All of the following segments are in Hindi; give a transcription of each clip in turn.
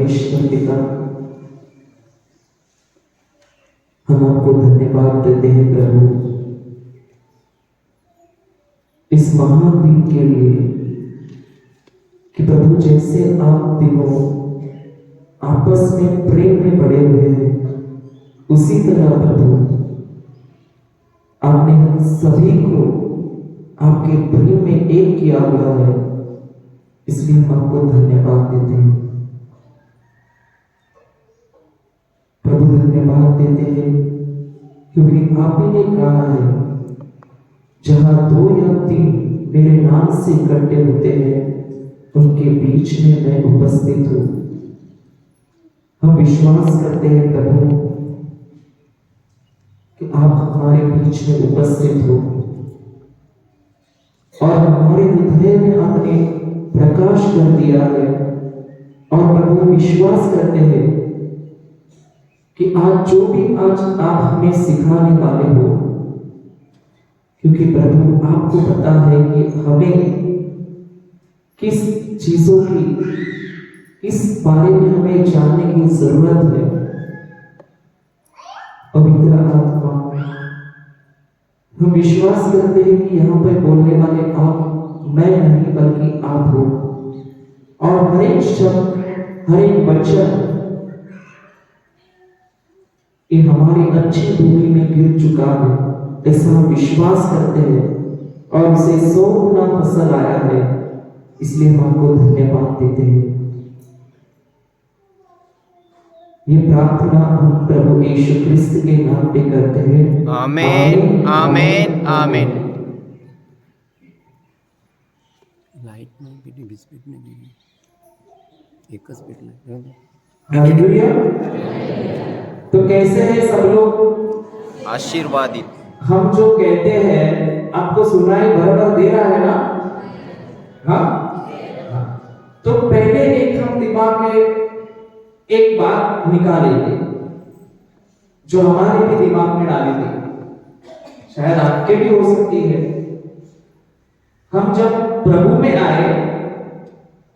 परमेश्वर पिता, हम आपको धन्यवाद देते हैं प्रभु इस महान दिन के लिए कि प्रभु जैसे आप दिनों आपस में प्रेम में बड़े हुए हैं, उसी तरह प्रभु आपने हम सभी को आपके प्रेम में एक किया हुआ है। इसलिए हम आपको धन्यवाद देते हैं प्रभु, धन्यवाद देते हैं क्योंकि आप ही ने कहा है जहां 2 या 3 मेरे नाम से इकट्ठे होते हैं उनके बीच में मैं उपस्थित हूं। हम विश्वास करते हैं प्रभु कि आप हमारे बीच में उपस्थित हो और हमारे हृदय में आपने प्रकाश कर दिया है। और प्रभु विश्वास करते हैं कि आज जो भी आज आप हमें सिखाने वाले हो, क्योंकि प्रभु आपको पता है कि हमें किस चीजों की इस बारे में हमें जानने की जरूरत है। पवित्र आत्मा, हम विश्वास करते हैं कि यहाँ पर बोलने वाले आप मैं नहीं बल्कि आप हो, और हर एक शब्द हर एक वचन ये हमारी अच्छी भूमि में गिर चुका है, ऐसा हम विश्वास करते हैं और उसे 100 गुना फसल आया है। इसलिए हम आपको धन्यवाद देते हैं। ये प्रार्थना हम प्रभु यीशु क्रिस्त के नाम पे करते हैं। आमीन आमीन आमीन। लाइट में भी बिस्किट में भी एक स्पीड में। हालेलुया। तो कैसे हैं सब लोग? आशीर्वादित। हम जो कहते हैं आपको सुनाई भर दे रहा है ना? हाँ। तो पहले एक हम दिमाग में एक बात निकालेंगे जो हमारे भी दिमाग में डाली थी, शायद आपके भी हो सकती है। हम जब प्रभु में आए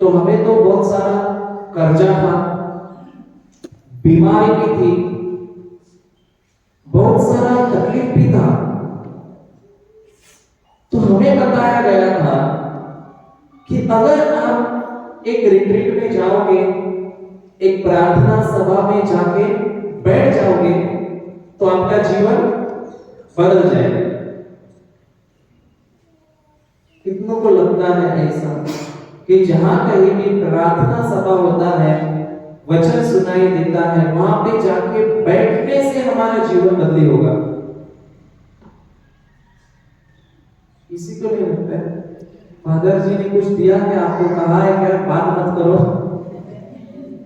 तो हमें तो बहुत सारा कर्जा था, बीमारी भी थी, बहुत सारा तकलीफ भी था। तो हमें बताया गया था कि अगर आप एक रिट्रीट में जाओगे, एक प्रार्थना सभा में जाके बैठ जाओगे तो आपका जीवन बदल जाएगा। कितनों को लगता है ऐसा कि जहां कहीं भी प्रार्थना सभा होता है, वचन सुनाई देता है, वहां पे जाके बैठने से हमारा जीवन बदली होगा? किसी को नहीं लगता है? फादर जी ने कुछ दिया है, आपको कहा है क्या बात मत करो,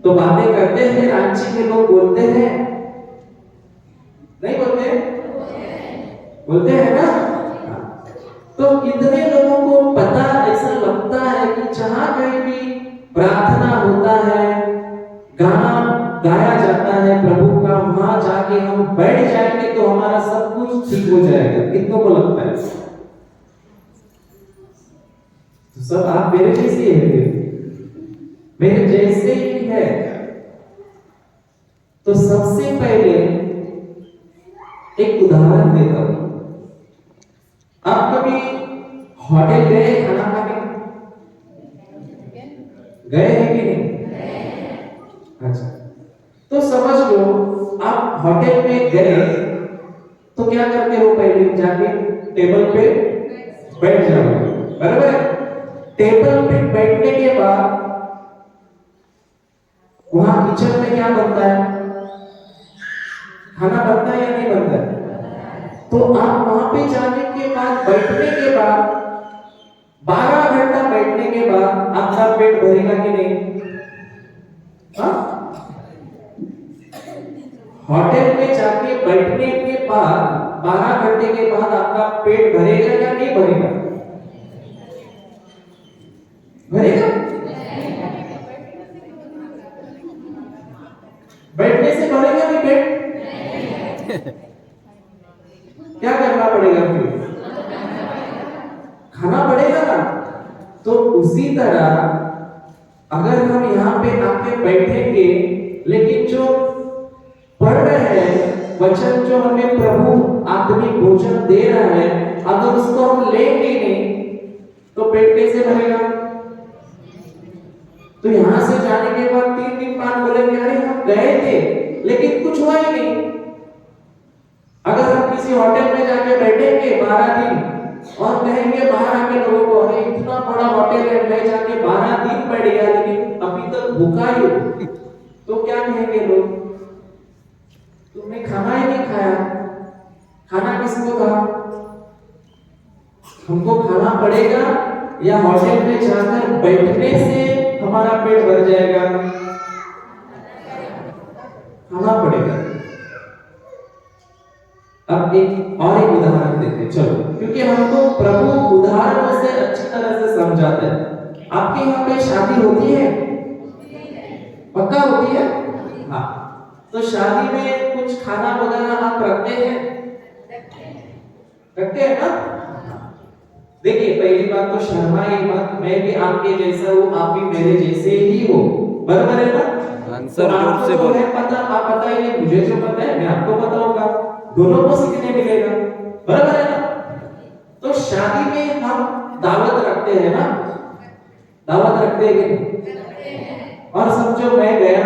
तो बातें करते हैं। रांची के लोग बोलते हैं, नहीं बोलते? बोलते हैं ना? तो कितने लोगों को पता, ऐसा लगता है कि जहां कहीं भी प्रार्थना होता है, गाना गाया जाता है प्रभु का, वहां जाके हम बैठ जाएंगे तो हमारा सब कुछ ठीक हो जाएगा। कितनों को लगता है? तो सब आप मेरे जैसे हैं, मेरे जैसे ही है। तो सबसे पहले एक उदाहरण देता हूं। आप कभी होटल गए खाना खाने? गए हैं कि नहीं? अच्छा, तो समझ लो आप होटल में गए तो क्या करते हो? पहले जाके टेबल पे बैठ जाओगे, बराबर है? टेबल पे बैठने के बाद वहां किचन में क्या बनता है? खाना बनता है या नहीं बनता है? तो आप वहां पे जाने के बाद, बैठने के बाद 12 घंटा बैठने के बाद आपका पेट भरेगा कि नहीं? हाँ? होटल में जाके बैठने के बाद 12 घंटे के बाद आपका पेट भरेगा या नहीं भरेगा? भरेगा? बैठने से भरेगा नहीं पेट? क्या करना पड़ेगा फिर? खाना पड़ेगा ना? तो उसी तरह अगर हम यहाँ पे आके बैठेंगे, लेकिन जो पढ़ रहे हैं वचन, जो हमें प्रभु आत्मिक भोजन दे रहा है, अगर उसको हम लेंगे नहीं तो पेट कैसे भरेगा? तो यहाँ से जाने के बाद 3 दिन बाद बोलेंगे अरे हम गए थे लेकिन कुछ हुआ ही नहीं। अगर हम किसी होटल में जाके बैठेंगे 12 दिन और कहेंगे बाहर आके लोगों को अरे इतना बड़ा होटल है, मैं जाके 12 दिन बैठ गया लेकिन अभी तक भूखा ही हूं, तो क्या कहेंगे लोग? तुमने खाना ही नहीं खाया। खाना किसको था? हमको खाना पड़ेगा या होटल में जाकर बैठने से हमारा पेट भर जाएगा? खाना पड़ेगा। अब एक उदाहरण देते हैं, चलो, क्योंकि हमको प्रभु उदाहरणों से अच्छी तरह से समझाते हैं। आपके यहाँ पे शादी होती है? पक्का होती है? हाँ। तो शादी में कुछ खाना वगैरह आप रखते हैं? रखते हैं ना? देखिए, पहली बात तो शर्माइए मत, मैं भी आपके जैसा हूँ, आप भी मेरे जैसे ही हो, बराबर है ना? आंसर तो जोर से बोलो। पता, आप बताइए, मुझे जो पता है मैं आपको बताऊंगा, दोनों को सीखने मिलेगा, बराबर है ना? तो शादी में हम दावत रखते हैं ना? दावत रखते हैं। और समझो मैं गया,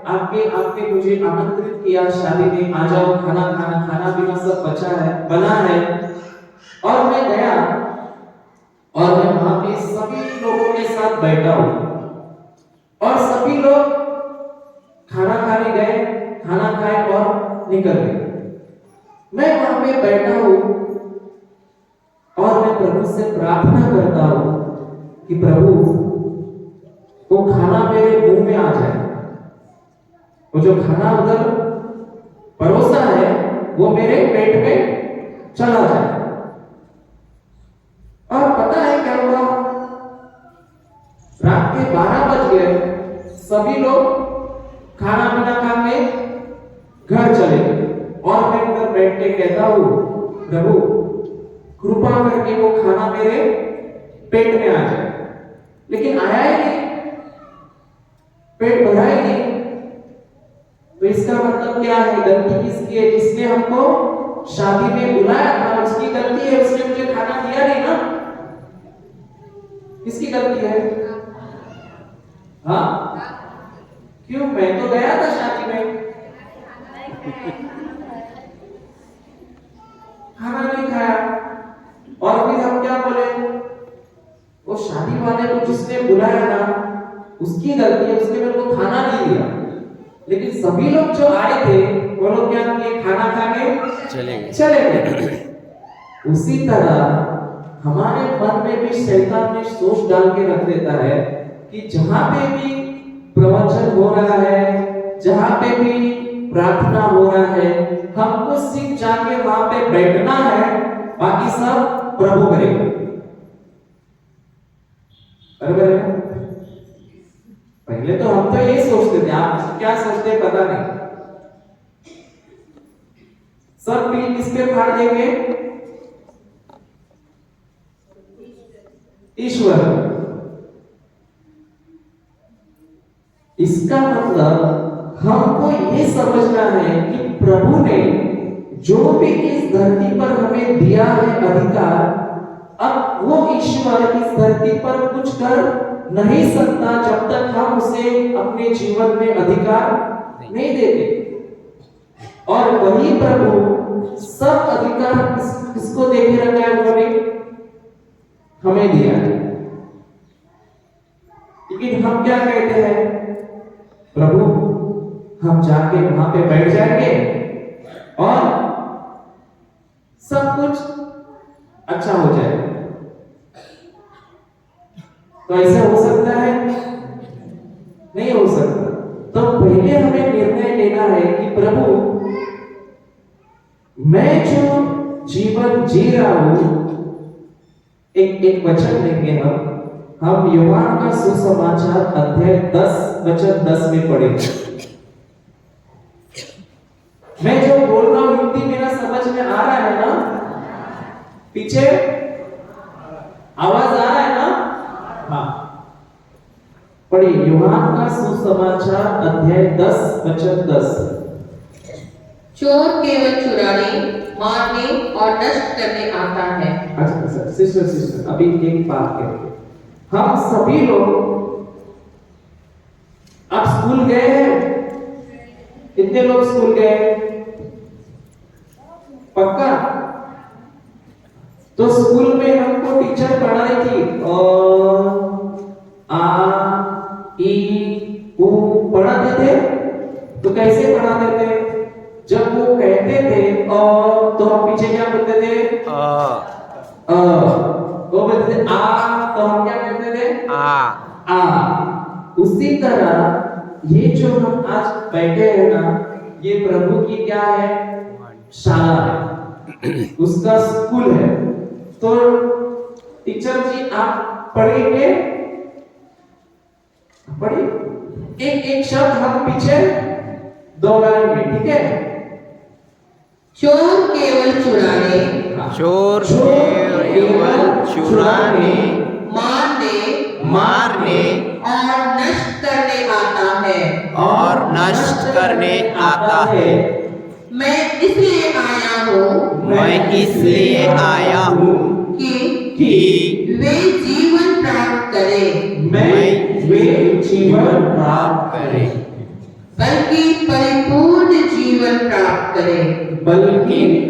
आपके मुझे आमंत्रित किया शादी में, आ जाओ खाना पीना सब बना है, और मैं गया और मैं वहां पे सभी लोगों के साथ बैठा हूं और सभी लोग खाना खाने गए, खाना खाए और निकल गए। मैं वहां पे बैठा हूं और मैं प्रभु से प्रार्थना करता हूं कि प्रभु वो खाना मेरे मुंह में आ जाए, वो जो खाना उधर परोसा है वो मेरे पेट में चला जाए। और पता है क्या हुआ? रात के 12 बज गए, सभी लोग खाना पीना खा के घर चले गए और मैं उधर बैठ के कहता हूं प्रभु कृपा करके वो खाना मेरे पेट में आ जाए, लेकिन आया ही नहीं, पेट भरा ही नहीं। तो इसका मतलब क्या है? गलती किसकी है? जिसने हमको शादी में बुलाया था उसकी गलती है, उसने मुझे खाना दिया नहीं ना। किसकी गलती है? हाँ, क्यों? मैं तो गया था शादी में, खाना नहीं खाया, और फिर हम क्या बोले? वो शादी वाले को जिसने बुलाया था उसकी गलती है, उसने मेरे को खाना नहीं दिया। लेकिन सभी लोग जो आए थे वो लोग क्या किए? खाना खा के चले गए। उसी तरह हमारे मन में भी शैतान ने सोच डाल के रख देता है कि जहां पे भी प्रवचन हो रहा है, जहां पे भी प्रार्थना हो रहा है, हमको सिर्फ जाके वहां पे बैठना है, बाकी सब प्रभु करेगा। बराबर है? पहले तो हम तो ये सोचते थे, आप क्या सोचते पता नहीं। सब बिल किस पे फाड़ देंगे? ईश्वर। इसका मतलब हमको ये समझना है कि प्रभु ने जो भी इस धरती पर हमें दिया है अधिकार, अब वो ईश्वर इस धरती पर कुछ कर नहीं सकता जब तक हम उसे अपने जीवन में अधिकार नहीं देते। और वही प्रभु सब अधिकार किसको देके रखा है? उन्होंने हमें दिया है। लेकिन हम क्या कहते हैं? प्रभु हम जाके वहां पे बैठ जाएंगे और सब कुछ अच्छा हो जाएगा। तो ऐसा हो सकता है? नहीं हो सकता। तो पहले हमें निर्णय लेना है कि प्रभु मैं जो जीवन जी रहा हूं, एक वचन लेंगे हम यूहन्ना का सुसमाचार अध्याय 10 वचन 10 में पढ़ेंगे। मैं जो बोल रहा हूं हिंदी मेरा समझ में आ रहा है ना? पीछे आवाज आ रहा है ना? हाँ। पढ़िए यूहन्ना का सुसमाचार अध्याय 10 वचन 10। चोर केवल चुराने, मारने और नष्ट करने आता है। अच्छा सिस्टर अभी एक बात करें, हम सभी लोग आप स्कूल गए हैं? कितने लोग स्कूल गए? पक्का? तो स्कूल में हमको टीचर पढ़ाई थी आ ई उ पढ़ाते थे। तो कैसे पढ़ाते थे? जब वो कहते थे तो हम पीछे क्या बोलते थे? वो बोलते थे आ, तो हम क्या कहते थे? आ। उसी तरह ये जो हम आज बैठे हैं ना, ये प्रभु की क्या है? शाला है, उसका स्कूल है। तो टीचर जी आप पढ़ेंगे, पढ़िए एक शब्द हम पीछे दोहराएंगे, ठीक है? चोर केवल चुराने, चोर केवल चुराने, मारने और नष्ट करने आता है। और नष्ट करने आता है। मैं इसलिए आया हूँ कि वे जीवन प्राप्त करें, वे जीवन प्राप्त करें, बल्कि परिपूर्ण जीवन प्राप्त करें।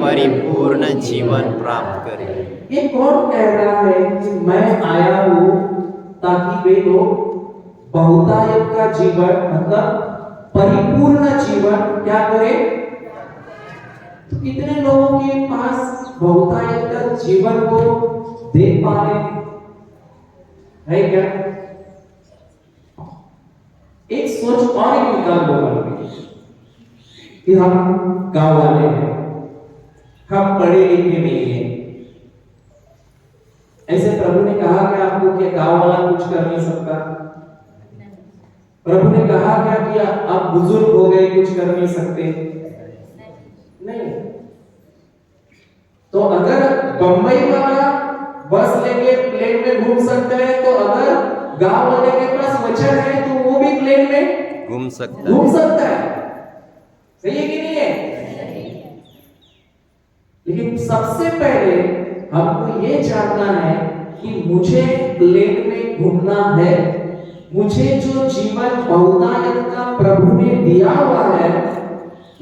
परिपूर्ण जीवन प्राप्त करें। ये कौन कह रहा है कि मैं आया हूँ ताकि वे लोग बहुतायत का जीवन मतलब परिपूर्ण जीवन क्या करें? तो कितने लोगों के पास बहुतायत का जीवन को देख पा रहे है क्या? एक सोच और एक निकाल दो मन में कि हम गांव वाले हैं, हम पढ़े लिखे नहीं हैं। ऐसे प्रभु ने कहा क्या आपको कि गांव वाला कुछ कर नहीं सकता? प्रभु ने कहा क्या कि आप बुजुर्ग हो गए कुछ कर नहीं सकते? नहीं। तो अगर बंबई वाला बस लेके प्लेन में घूम सकता है, तो अगर गांव वाले के पास वचन है तो वो भी प्लेन में घूम सकता है। सही है कि नहीं है? लेकिन सबसे पहले हमको ये जानना है कि मुझे प्लेन में घूमना है, मुझे जो जीवन बहुतायत का प्रभु ने दिया हुआ है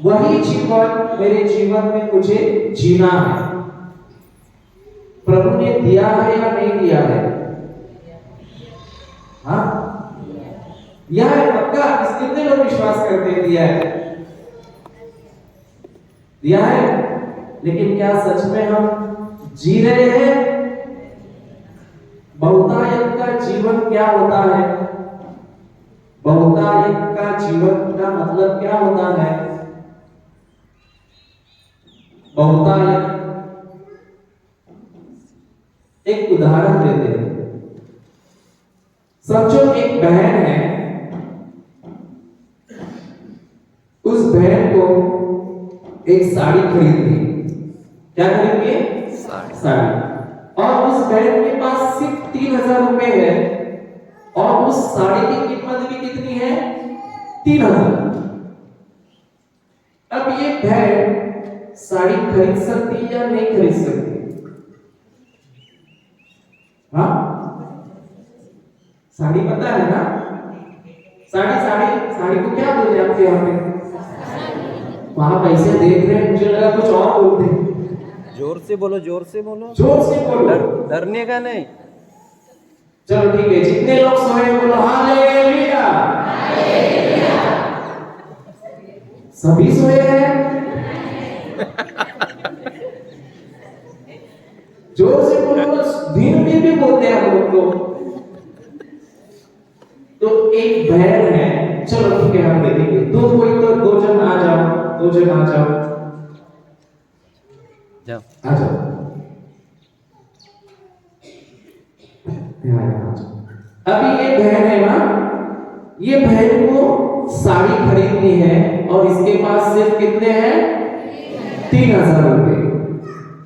वही जीवन मेरे जीवन में मुझे जीना है। प्रभु ने दिया है या नहीं दिया है? हाँ, दिया है पक्का। कितने लोग विश्वास करते हैं दिया है? दिया है, लेकिन क्या सच में हम जी रहे हैं? बहुतायत का जीवन क्या होता है? बहुतायत का जीवन का मतलब क्या होता है? बहुतायत, एक उदाहरण देते हैं। समझो एक बहन है, उस बहन को एक साड़ी खरीदनी। क्या खरीदनी? साड़ी। और उस बहन के पास सिर्फ 3000 रुपए है और उस साड़ी की कीमत भी कितनी है? 3000। अब ये बहन साड़ी खरीद सकती है या नहीं खरीद सकती? हाँ, साड़ी पता है ना? साड़ी को क्या बोलते हैं आपके यहाँ पे? वहां पैसे देख रहे हैं, मुझे लगा कुछ और बोलते हैं। जोर से बोलो, जोर से बोलो, जोर से बोलो, डरने का नहीं। चलो ठीक है, जितने लोग सोए बोलो हालेलुया। सभी सोए हैं? जोर से बोलो, धीरे धीरे बोलते हैं हम लोग को। तो एक बहन है, चलो ठीक है हम देखेंगे। दो जन आ जाओ, 2 जन आ जाओ, आ जाओ। अभी ये बहन है ना, ये बहन को साड़ी खरीदनी है और इसके पास सिर्फ कितने हैं? 3000 रुपए।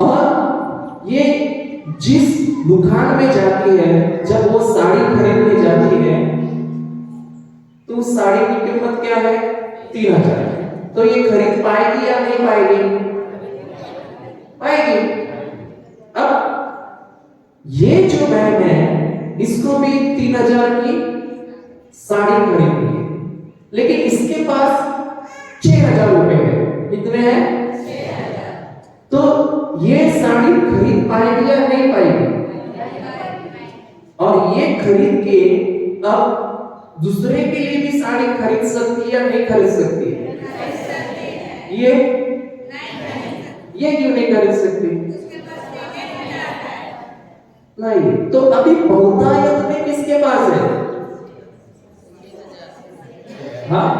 और ये जिस दुकान में जाती है, जब वो साड़ी खरीदने जाती है तो उस साड़ी की कीमत क्या है? 3000। तो ये खरीद पाएगी या नहीं पाएगी? पाएगी। अब ये जो बहन है इसको भी 3000 की साड़ी खरीदनी है, लेकिन इसके पास 6000 रुपए है। कितने हैं? 6000। तो ये साड़ी खरीद पाएगी या नहीं पाएगी? और ये खरीद के अब दूसरे के लिए भी साड़ी खरीद सकती है या नहीं खरीद सकती है? ये क्यों नहीं खरीद सकती? नहीं। तो अभी बहुतायत में किसके पास है? हाँ,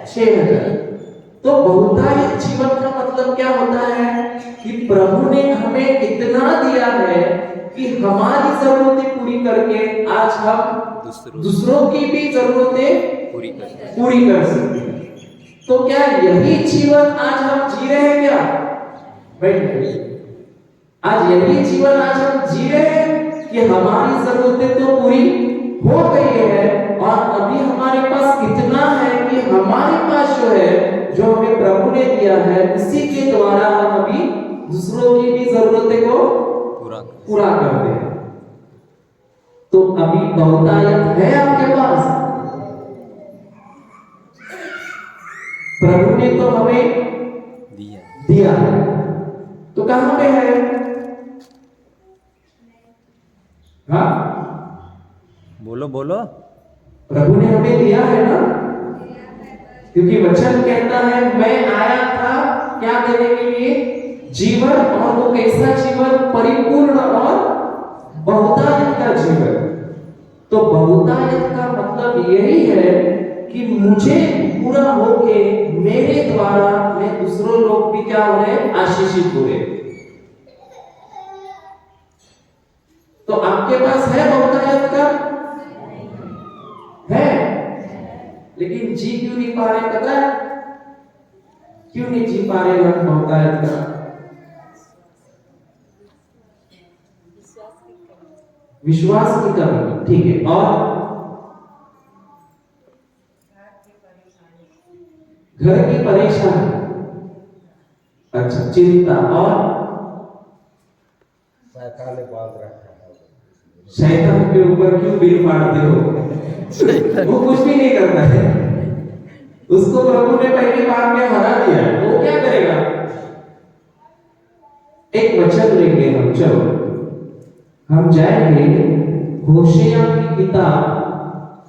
6000। तो बहुतायत जीवन का मतलब क्या होता है कि प्रभु ने हमें इतना दिया है कि हमारी जरूरतें पूरी करके आज हम दूसरों की भी जरूरतें पूरी कर सकते हैं। तो क्या यही जीवन आज हम जी रहे हैं? क्या बैठ आज यही जीवन आज हम जी रहे हैं कि हमारी जरूरतें तो पूरी हो गई है और अभी हमारे पास इतना है कि हमारे पास जो है, जो हमें प्रभु ने दिया है, उसी के द्वारा हम अभी दूसरों की भी जरूरतें को पूरा करते हैं। तो अभी बहुतायत है आपके पास? प्रभु ने तो हमें दिया है, तो कहां पे है? हाँ, बोलो बोलो। प्रभु ने हमें दिया है ना, क्योंकि वचन कहता है मैं आया था क्या देने के लिए? जीवन। और वो कैसा जीवन? परिपूर्ण और बहुतायत का जीवन। तो बहुतायत का मतलब यही है कि मुझे पूरा होके मेरे द्वारा मैं दूसरों लोग भी क्या हो रहे? आशीषित हो रहे। तो आपके पास है बहुतायत का? है, लेकिन जी क्यों नहीं पा रहे? पता है क्यों नहीं जी पा रहे हम बहुतायत का? विश्वास की कमी। ठीक है। और घर की परेशानी, अच्छा, चिंता। और शैतान के ऊपर क्यों बिल मारते हो? वो कुछ भी नहीं करता है, उसको प्रभु ने पहली बार में हरा दिया है, वो क्या करेगा? एक वचन लेंगे हम, चलो हम जाएंगे होशेया की किताब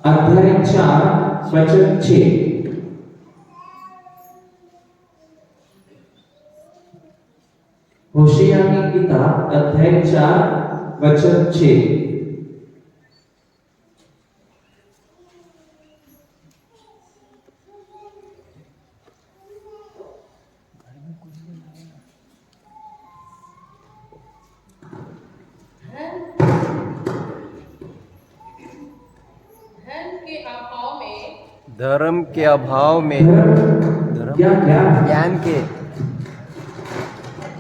अध्याय 4 वचन 6। होशेया की किताब अध्याय 4 वचन 6। धर्म के अभाव में क्या ज्ञान के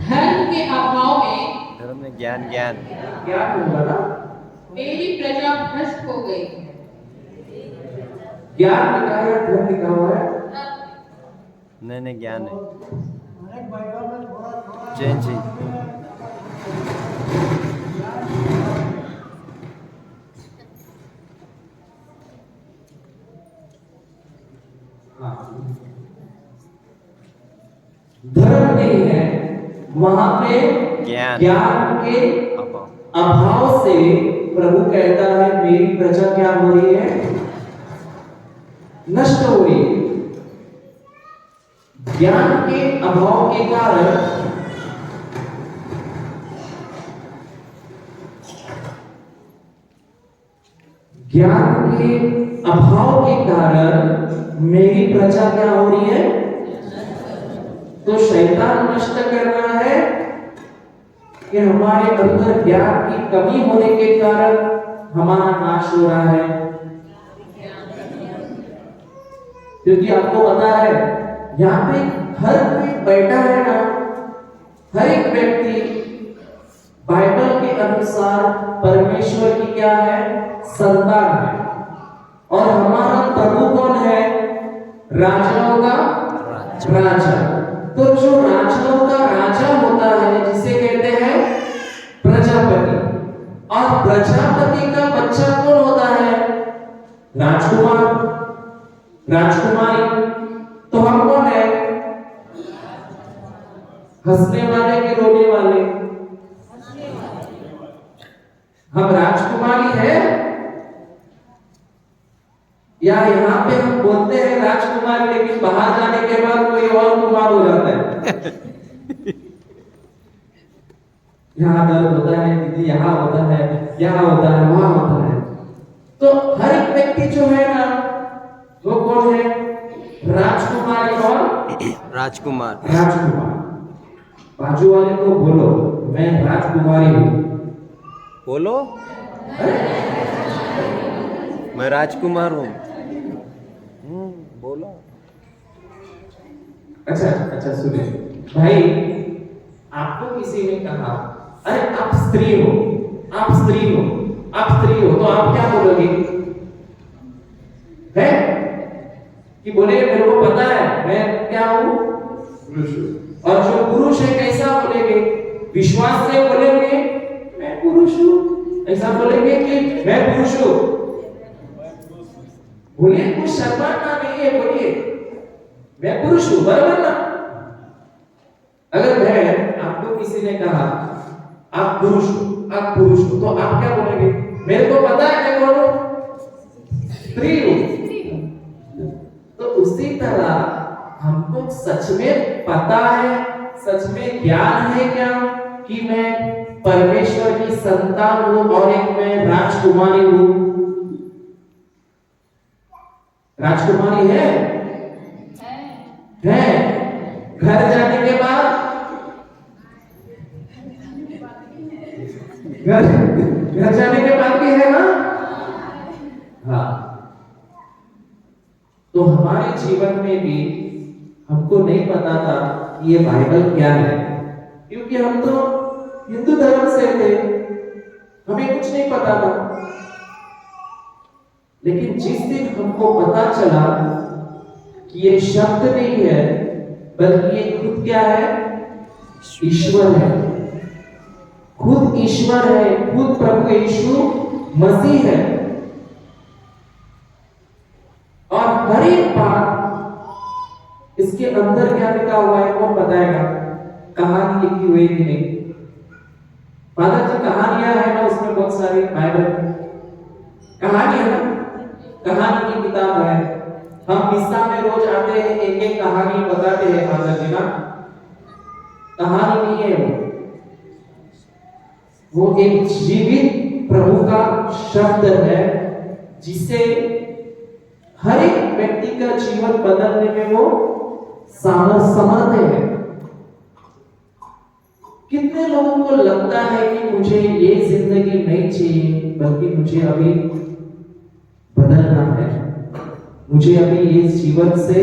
धर्म के अभाव में धर्म में ज्ञान क्या बोला? मेरी प्रजा भ्रष्ट हो गई। ज्ञान लिखा है, धर्म लिखा हुआ है? नहीं ज्ञान है। चेंज धर्म नहीं है, वहां पे ज्ञान के अभाव से प्रभु कहता है मेरी प्रजा क्या हो रही है? नष्ट हो रही है। ज्ञान के अभाव के कारण मेरी प्रजा क्या हो रही है? तो शैतान नष्ट कर रहा है कि हमारे अंदर ज्ञान की कमी होने के कारण हमारा नाश हो रहा है। क्योंकि आपको पता है यहाँ पे हर कोई बैठा है ना, हर एक व्यक्ति बाइबल के अनुसार परमेश्वर की क्या है? संतान है। और हमारा प्रभु कौन है? राजाओं का राजा। तो जो राजाओं का राजा होता है जिसे कहते हैं प्रजापति, और प्रजापति का बच्चा कौन होता है? राजकुमार, राजकुमारी। तो हम कौन है? हंसने वाले कि रोने वाले? हम राजकुमारी है, या यहाँ पे हम बोलते हैं राजकुमारी लेकिन बाहर जाने के बाद कोई और कुमार हो जाता है। यहाँ दर्द होता है दीदी, यहाँ होता है, यहाँ होता है, वहां होता है। तो हर एक व्यक्ति जो है ना वो कौन है? राजकुमारी और राजकुमार। राजकुमार। बाजू वाले को बोलो मैं राजकुमारी हूँ। बोलो मैं राजकुमार हूँ। बोलो। अच्छा सुनिए भाई, आपको किसी ने कहा अरे आप स्त्री हो, आप स्त्री हो, आप स्त्री हो, तो आप क्या बोलोगे? है कि बोलेंगे मेरे को पता है मैं क्या हूं? पुरुष। और जो पुरुष है कैसा बोलेंगे? विश्वास से बोलेंगे मैं पुरुष हूं, ऐसा बोलेंगे कि मैं पुरुष हूं। बोलिए, कुछ शर्माना नहीं है, बोलिए मैं पुरुष हूं, बराबर ना? अगर मैं आपको किसी ने कहा आप पुरुष हो, आप पुरुष हो, तो आप क्या बोलेंगे? मेरे को पता है मैं कौन हूं? स्त्री हूं। तो उसी तरह हमको सच में पता है, सच में ज्ञान है क्या कि मैं परमेश्वर की संतान हूं और एक मैं राजकुमारी हूं? राजकुमारी है? घर जाने के बाद घर जाने के बाद भी है ना? हाँ। तो हमारे जीवन में भी हमको नहीं पता था कि ये बाइबल क्या है, क्योंकि हम तो हिंदू धर्म से थे, हमें कुछ नहीं पता था। लेकिन जिस दिन हमको पता चला कि ये शब्द नहीं है बल्कि ये खुद क्या है? ईश्वर है, खुद ईश्वर है, खुद प्रभु यीशु मसीह है। और हर एक बात इसके अंदर क्या लिखा हुआ है कौन बताएगा? कहानी लिखी हुई कि नहीं? फादर जी कहानियां है ना, उसमें बहुत सारी बाइबल कहानी है ना, कहानी की किताब है। हम मिस्सा में रोज आते हैं, एक एक कहानी बताते हैं फादर जी ना। कहानी नहीं है वो एक जीवित प्रभु का शब्द है जिसे हर एक व्यक्ति का जीवन बदलने में वो समर्थ है। कितने लोगों को लगता है कि मुझे ये जिंदगी नहीं चाहिए बल्कि मुझे अभी बदलना है, मुझे अभी ये जीवन से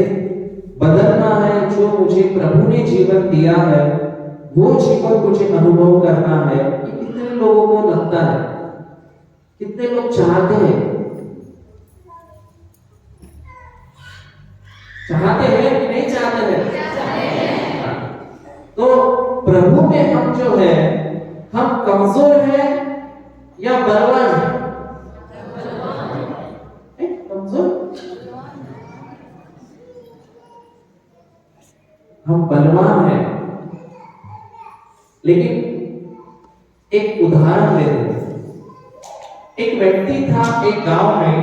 बदलना है, जो मुझे प्रभु ने जीवन दिया है वो जीवन मुझे अनुभव करना है। ये कितने लोगों को लगता है? कितने लोग चाहते हैं? चाहते हैं कि नहीं चाहते हैं? तो प्रभु में हम जो है हम कमजोर हैं या बलवान हैं? कमजोर? हम बलवान हैं। लेकिन एक उदाहरण लेते हैं। एक व्यक्ति था एक गांव में,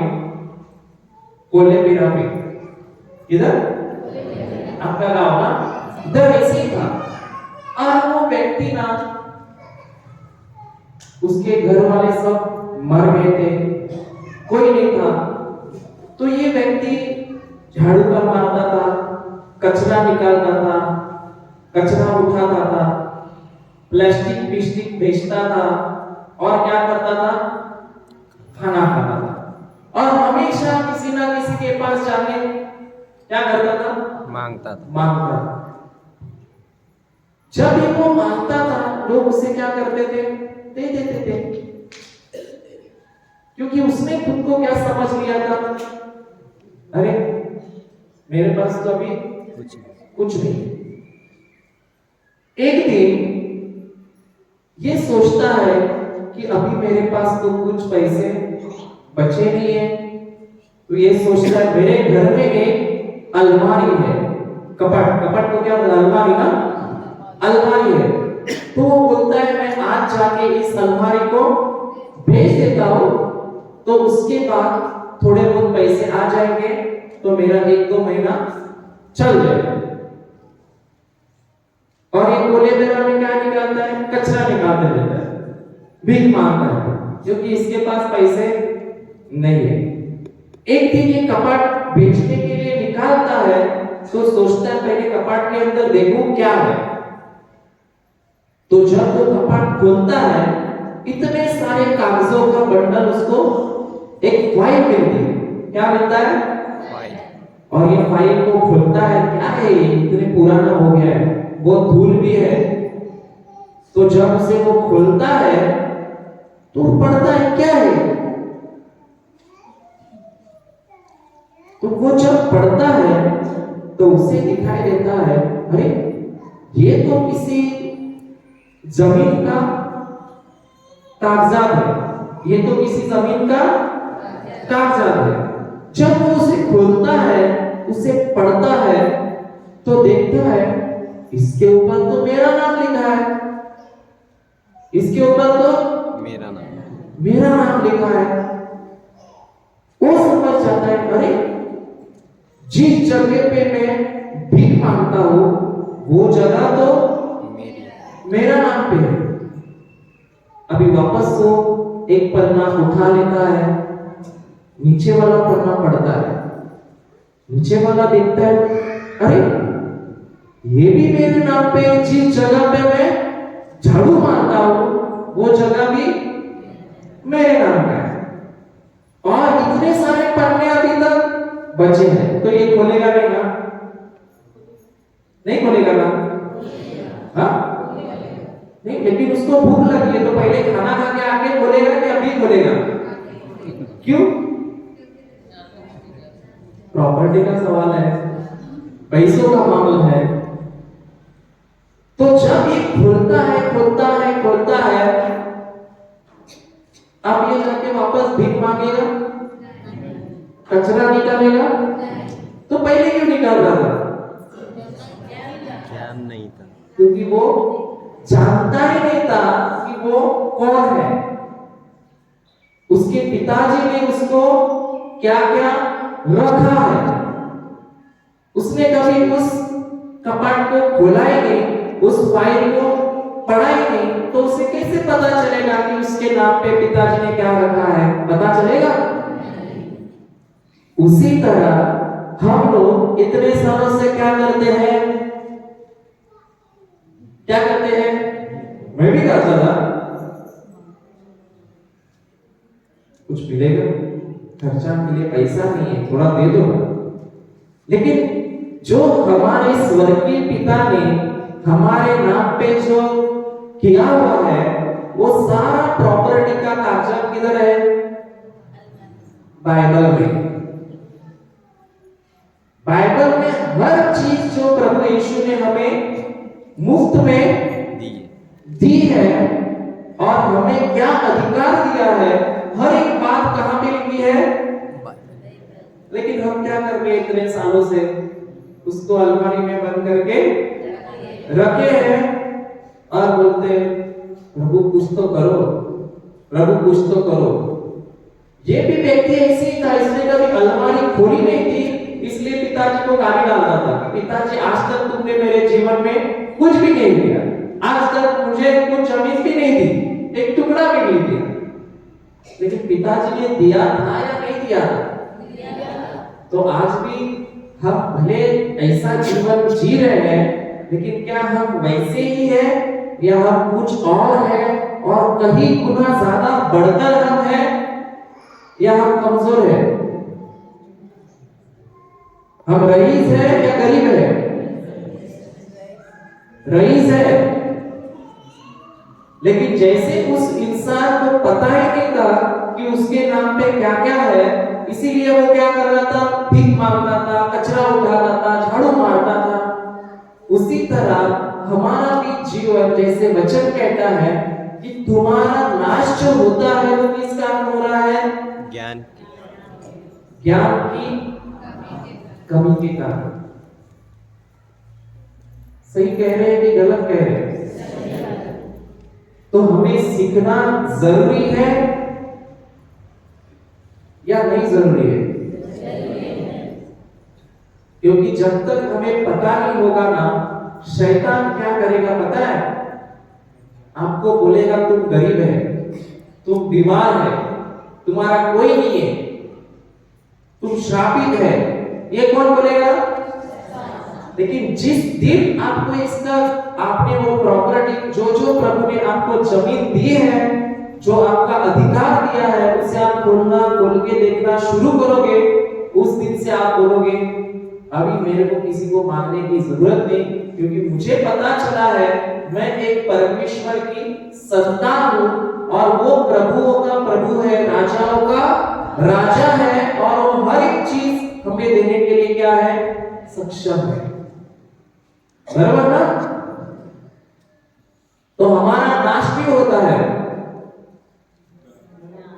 कोलेबिरा में। इधर आपका गांव ना, इधर ऐसे ही था। और वो व्यक्ति ना, उसके घर वाले सब मर गए थे, कोई नहीं था। तो ये व्यक्ति झाड़ू पर मारता था, कचरा निकालता था, कचरा उठाता था, प्लास्टिक पिस्टिक बेचता था और क्या करता था? खाना खाता था। और हमेशा किसी ना किसी के पास जाके क्या करता था? मांगता था। मांगता था। जब भी वो मांगता था लोग उसे क्या करते थे? दे देते थे। क्योंकि उसने खुद को क्या समझ लिया था, अरे मेरे पास तो अभी कुछ नहीं। एक दिन ये सोचता है कि अभी मेरे पास तो कुछ पैसे बचे नहीं है, तो ये सोचता है मेरे घर में एक अलमारी है, कपट को क्या बोला, अलमारी ना, अलमारी है। तो वो बोलता है मैं आज जाके इस अलमारी को भेज देता हूं, तो उसके बाद थोड़े बहुत पैसे आ जाएंगे, तो मेरा 1-2 महीना चल जाएगा। और ये गोले बेरा में क्या निकालता है, कचरा निकालते रहता है, भीख मांगता है, क्योंकि इसके पास पैसे नहीं है। एक दिन ये कपट बेचने के लिए निकालता है, तो सोचता है पहले कपट के अंदर देखूं क्या है। तो जब वो कपट खोलता है, इतने सारे कागजों का बंडल उसको एक फाइल मिलती है। क्या मिलता है? फाइल। और ये फाइल को खोलता है, क्या है ये, इतने पुराना हो गया है, बहुत धूल भी है। तो जब उसे वो खोलता है तो पढ़ता है, क्या है। तो वो जब पढ़ता है तो उसे दिखाई देता है, अरे ये तो किसी जमीन का कागजात है, ये तो किसी जमीन का कागजात है। जब वो उसे खोलता है, उसे पढ़ता है, तो देखता है इसके ऊपर तो मेरा नाम लिखा है, इसके ऊपर तो मेरा नाम लिखा है। वो समझ जाता है, अरे जिस जगह पे मैं भीख मांगता हूं वो जगह तो मेरा नाम पे है। अभी वापस वो एक पन्ना उठा लेता है, नीचे वाला पन्ना पढ़ता है, नीचे वाला देखता है, अरे ये भी मेरे नाम पे, जिस जगह पे मैं झाड़ू मारता हूं वो जगह भी मेरे नाम का है। और इतने सारे पन्ने अभी तक बचे हैं, तो ये खोलेगा नहीं ना, नहीं खोलेगा ना, हाँ नहीं। लेकिन उसको भूख लगी है, तो पहले खाना खा के आके खोलेगा कि अभी खोलेगा? क्यों? प्रॉपर्टी का सवाल है, पैसों का मामला है। तो जब ये खोलता है, अब ये जाके वापस भीख मांगेगा, कचरा निकालेगा, तो पहले क्यों निकाल रहा था? ज्ञान नहीं था, क्योंकि वो जानता ही नहीं था कि वो कौन है। उसके पिताजी ने उसको क्या क्या रखा है, उसने कभी उस कपाट को खोला ही नहीं, उस फाइल को पढ़ा ही नहीं, तो उसे कैसे पता चलेगा कि उसके नाम पे पिताजी ने क्या रखा है? पता चलेगा? उसी तरह हम लोग इतने सालों से क्या करते हैं, क्या करते हैं, मैं भी करता था, कुछ मिलेगा, खर्चा के लिए पैसा नहीं है, थोड़ा दे दो। लेकिन जो हमारे स्वर्गीय पिता ने हमारे नाम पे जो किया हुआ है, वो सारा प्रॉपर्टी का कागजात किधर है? बाइबल में। बाइबल में हर चीज जो प्रभु यीशु ने हमें मुफ्त में दी है, और हमें क्या अधिकार दिया है, हर एक बात कहां पे लिखी है? लेकिन हम क्या कर रहे हैं, इतने सालों से उसको अलमारी में बंद करके रखे हैं और बोलते हैं प्रभु कुछ तो करो, प्रभु कुछ तो करो। ये भी व्यक्ति ऐसे ही था, इसने कभी अलमारी खोली नहीं थी, इसलिए पिताजी को गाली डालता था कि पिताजी आज तक तुमने मेरे जीवन में कुछ भी नहीं दिया, आज तक मुझे कुछ जमीन भी नहीं दी, एक टुकड़ा भी नहीं दिया। लेकिन पिताजी ने दिया था या नहीं दिया? तो आज भी हम भले ऐसा जीवन जी रहे हैं, लेकिन क्या हम वैसे ही हैं या हम कुछ और हैं, और कहीं गुना ज्यादा बढ़कर हम हैं, या हम कमजोर हैं? हम रईस हैं या गरीब हैं? रईस है। लेकिन जैसे उस इंसान को पता ही नहीं था कि कि उसके नाम पे क्या क्या है, इसीलिए वो क्या कर रहा था, भीख मांगता था, कचरा उठाता था, झाड़ू मारता था। उसी तरह हमारा भी जीवन, जैसे वचन कहता है कि तुम्हारा नाश जो होता है वो किस कारण हो रहा है, ज्ञान ज्ञान की कमी के कारण। सही कह रहे हैं कि गलत कह रहे हैं? तो हमें सीखना जरूरी है या नहीं जरूरी है? क्योंकि जब तक हमें पता नहीं होगा ना, शैतान क्या करेगा पता है? आपको बोलेगा तुम गरीब है, तुम बीमार है, तुम्हारा कोई नहीं है, तुम श्रापित है। ये कौन बोलेगा? लेकिन जिस दिन आपको इसका, आपने वो प्रॉपर्टी, जो प्रभु ने आपको जमीन दी है, जो आपका अधिकार दिया है, उसे आप खोल के देखना शुरू करोगे, उस दिन से आप बोलोगे अभी मेरे को किसी को मांगने की जरूरत नहीं, क्योंकि मुझे पता चला है मैं एक परमेश्वर की संतान हूं और वो प्रभुओं का प्रभु है, राजाओं का राजा है, और वो हर एक चीज हमें देने के लिए क्या है, सक्षम है। बराबर ना? तो हमारा नाश भी होता है,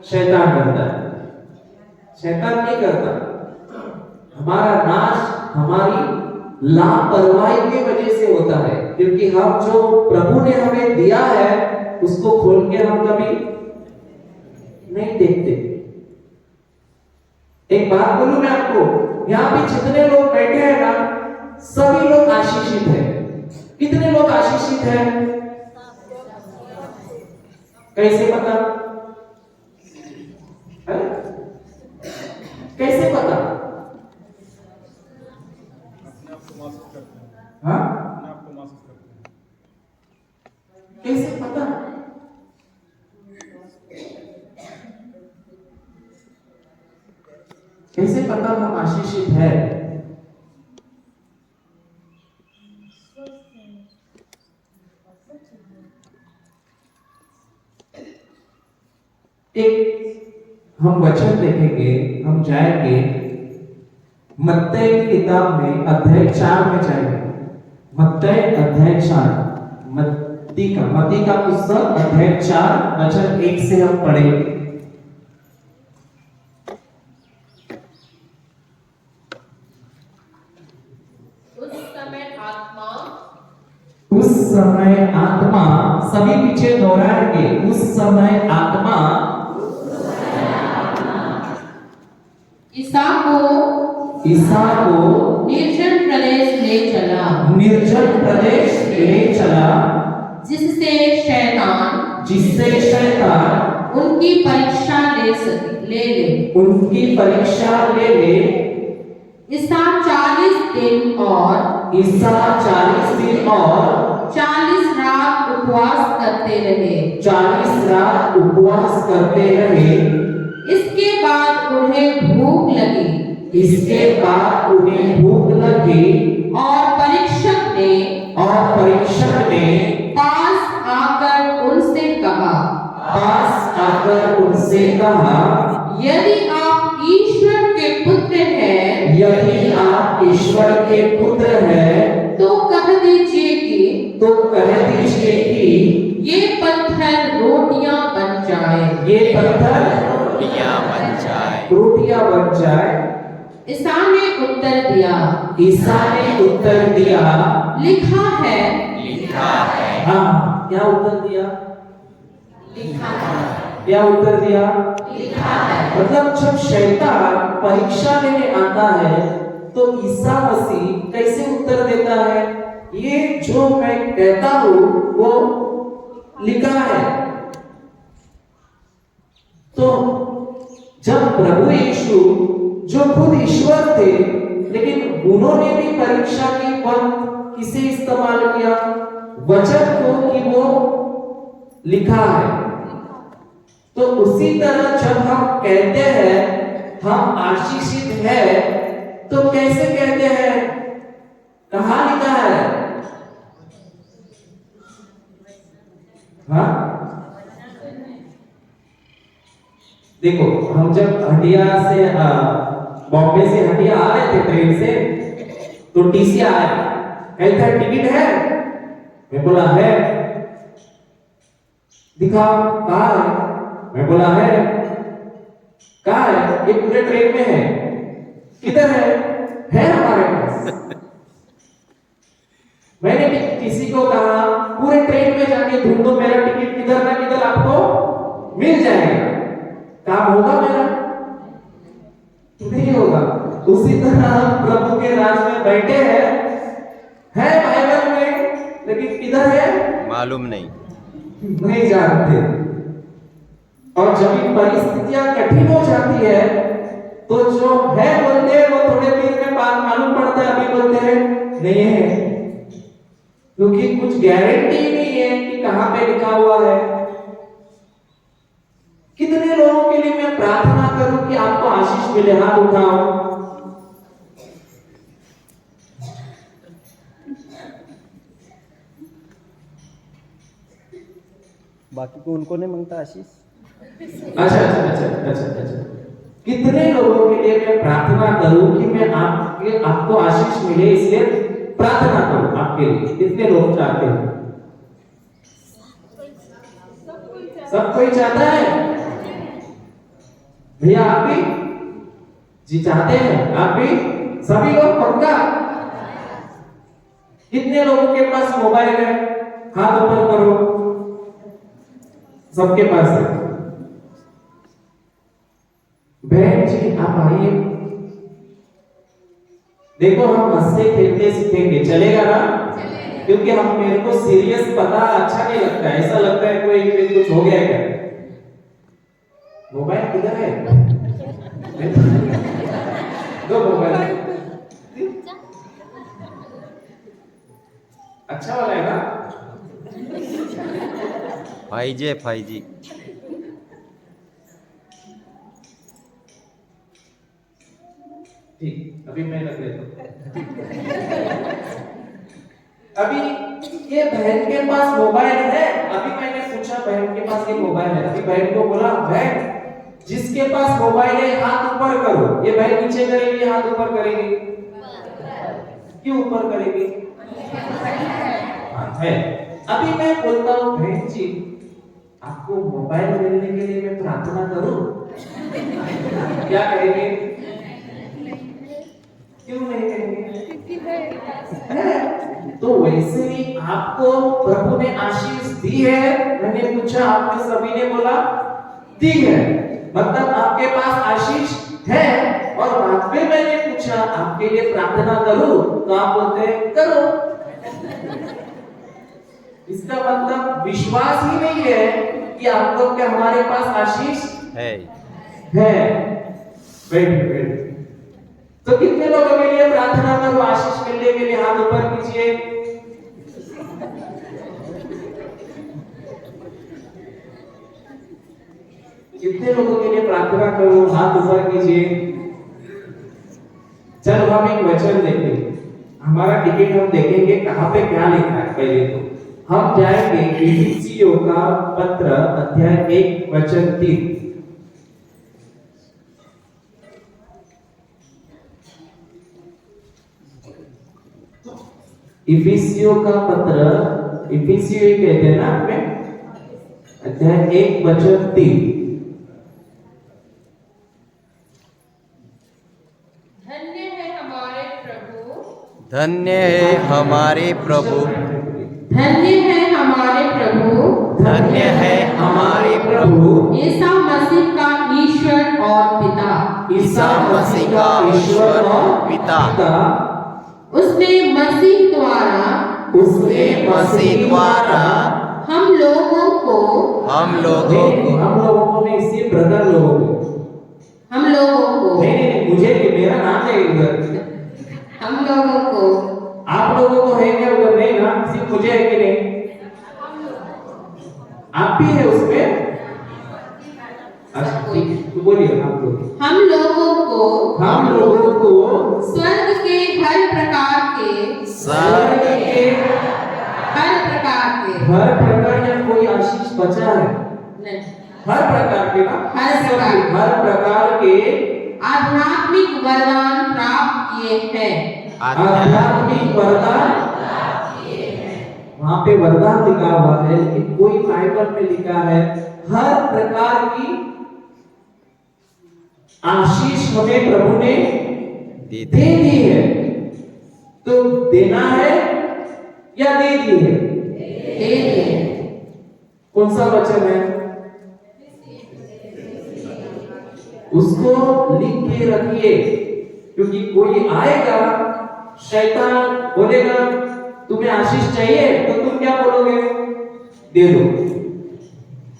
शैतान करता है, शैतान नहीं करता। हमारा नाश हमारी लापरवाही की वजह से होता है, क्योंकि हम जो प्रभु ने हमें दिया है उसको खोल के हम कभी नहीं देखते। एक बात बोलूं मैं आपको, यहाँ पे जितने लोग बैठे हैं ना, सभी लोग आशीषित हैं। कितने लोग आशीषित हैं? कैसे पता है? कैसे पता? हाँ? कैसे पता? कैसे पता हम आशीषित है? एक हम वचन देखेंगे, हम जाएंगे मत्ती की किताब में अध्याय 4 में जाएंगे। मत्ती अध्याय 4, मत्ती का पुस्तक अध्याय 4 वचन 1 से हम पढ़ेंगे। उस समय आत्मा, सभी पीछे दोहराएंगे, उस समय आत्मा ईसा को निर्जन प्रदेश ले चला, जिससे शैतान उनकी परीक्षा ले ले। ईसा 40 दिन और 40 रात उपवास करते रहे। इसके बाद उन्हें भूख लगी और परीक्षक ने पास आकर उनसे कहा, यदि आप ईश्वर के पुत्र हैं, तो कह दीजिए कि ये पत्थर रोटियां बन जाए। ईसा ने उत्तर दिया, लिखा है। हाँ, क्या उत्तर दिया? क्या उत्तर दिया? लिखा है। मतलब जब शैतान परीक्षा लेने आता है तो ईसा मसीह कैसे उत्तर देता है? ये जो मैं कहता हूं वो लिखा है। तो जब प्रभु यीशु जो खुद ईश्वर थे, लेकिन उन्होंने भी परीक्षा की वक्त किसे इस्तेमाल किया? वचन को, कि वो लिखा है। तो उसी तरह जब हम कहते हैं हम आशीषित है, तो कैसे कहते हैं? कहाँ लिखा है? हाँ? देखो हम जब हटिया से बॉम्बे से हटिया आ रहे थे ट्रेन से, तो टीसी आया, कहता है टिकट है? मैं बोला है। दिखाओ, कहाँ है? मैं बोला है। कहाँ है? ये पूरे ट्रेन में है। किधर है? है हमारे पास। मैंने किसी को कहा पूरे ट्रेन में जाके ढूंढो मेरा टिकट, किधर ना किधर आपको मिल जाएगा। काम होगा मेरा? नहीं होगा। उसी तरह हम प्रभु के राज में बैठे हैं, है बाइबल में, लेकिन किधर है मालूम नहीं। नहीं जानते। और जब ये परिस्थितियां कठिन हो जाती है, तो जो है बोलते हैं वो थोड़े देर में बाद मालूम पड़ता है, अभी बोलते हैं नहीं है, क्योंकि कुछ गारंटी नहीं है कि कहां पे लिखा हुआ है। कितने लोगों के लिए मैं प्रार्थना करूं कि आपको आशीष मिले? हाथ उठाओ। बाकी को उनको नहीं मांगता आशीष। अच्छा। कितने लोगों के लिए मैं प्रार्थना करूं कि मैं आपको आशीष मिले, इसलिए प्रार्थना करूं आपके लिए? कितने लोग चाहते हैं? सब कोई चाहता है? भैया आप भी जी चाहते हैं? आप भी? सभी लोग पक्का? कितने लोगों के पास मोबाइल है? हाथ ऊपर करो। सबके पास है। बहन जी आप आइए। देखो हम हंसते खेलते सीखेंगे, चलेगा ना? क्योंकि हम मेरे को सीरियस पता अच्छा नहीं लगता है, ऐसा लगता है कोई कुछ हो गया क्या? मोबाइल किधर है? दो मोबाइल। अच्छा वाला है ना? 5G है 5G। ठीक, अभी मैं रख लेता हूं। अभी ये बहन के पास मोबाइल है। अभी मैंने पूछा बहन के पास ये मोबाइल है, अभी बहन को बोला बहन जिसके पास मोबाइल है हाथ ऊपर करो। ये बहन नीचे करेगी, हाथ ऊपर करेगी? क्यों ऊपर करेगी? है। अभी मैं बोलता हूँ बहन जी आपको मोबाइल मिलने के लिए मैं प्रार्थना करूं? क्या करेंगे? क्यों नहीं करेंगे? तो वैसे ही आपको प्रभु ने आशीष दी है। मैंने पूछा, आपने सभी ने बोला दी है, मतलब आपके पास आशीष है। और बाद में मैंने पूछा आपके लिए प्रार्थना करूं, तो आप बोलते हैं करो। इसका मतलब विश्वास ही नहीं है कि आपको क्या हमारे पास आशीष है। वेट। तो कितने लोगों के लिए प्रार्थना करो आशीष मिलने के लिए? हाथ ऊपर कीजिए। कितने लोगों के लिए प्रार्थना करो? हाथ ऊपर कीजिए। चलो हम एक वचन देखते हैं। हमारा टिकट हम देखेंगे कहां पे क्या लिखा है। पहले तो हम जाएंगे इफिसियों का पत्र अध्याय 1 वचन 3। इफिसियों का पत्र, इफिसियो ही कहते हैं ना आपने, अध्याय 1 वचन 3। धन्य है हमारे प्रभु, धन्य है हमारे प्रभु, धन्य है हमारे प्रभु, धन्य है हमारे प्रभु ईसा मसीह का ईश्वर और पिता। ईसा मसीह का ईश्वर और पिता। उसने मसीह द्वारा हम लोगों को ने इसी ब्रदर लोगों को, हम लोगों को नहीं मुझे नहीं, मेरा नाम है उधर। हम लोगों को, आप लोगों को है क्या उधर? नहीं ना, सिर्फ मुझे है कि नहीं? आप भी है उसमें? अच्छा ठीक है, तो बोलिए आप लोग। हम लोगों को स्वर्ग के हर प्रकार हर प्रकार या कोई आशीष बचा है? नहीं, हर प्रकार के ना, हर प्रकार। हर प्रकार के आध्यात्मिक वरदान प्राप्त किए हैं। आध्यात्मिक वरदान। वहां पे वरदान लिखा हुआ है, लेकिन कोई बाइबल में लिखा है हर प्रकार की आशीष हमें प्रभु ने दे दी है। तो देना है या दे दी है? दे दिए। कौन सा वचन है? उसको लिख के रखिए, क्योंकि कोई आएगा, शैतान बोलेगा तुम्हें आशीष चाहिए, तो तुम क्या बोलोगे? दे दो।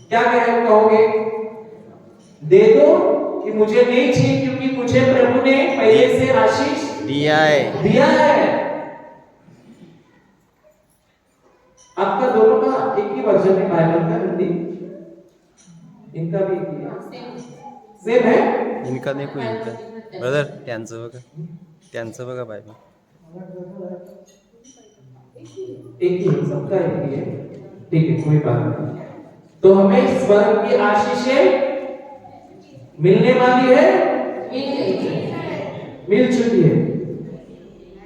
क्या कहोगे? दे दो कि मुझे नहीं चाहिए, क्योंकि मुझे प्रभु ने पहले से आशीष दिया है। आपका दोनों का एक ही वर्जन है बाइबल का, हिंदी इनका भी सेम है। इनका नहीं कोई इनका ब्रदर त्यांचं बघा बायबल एक ही है, सबका एक ही है। ठीक है, कोई बात नहीं। तो हमें स्वर्ग की आशीषें मिलने वाली है, मिल चुकी है।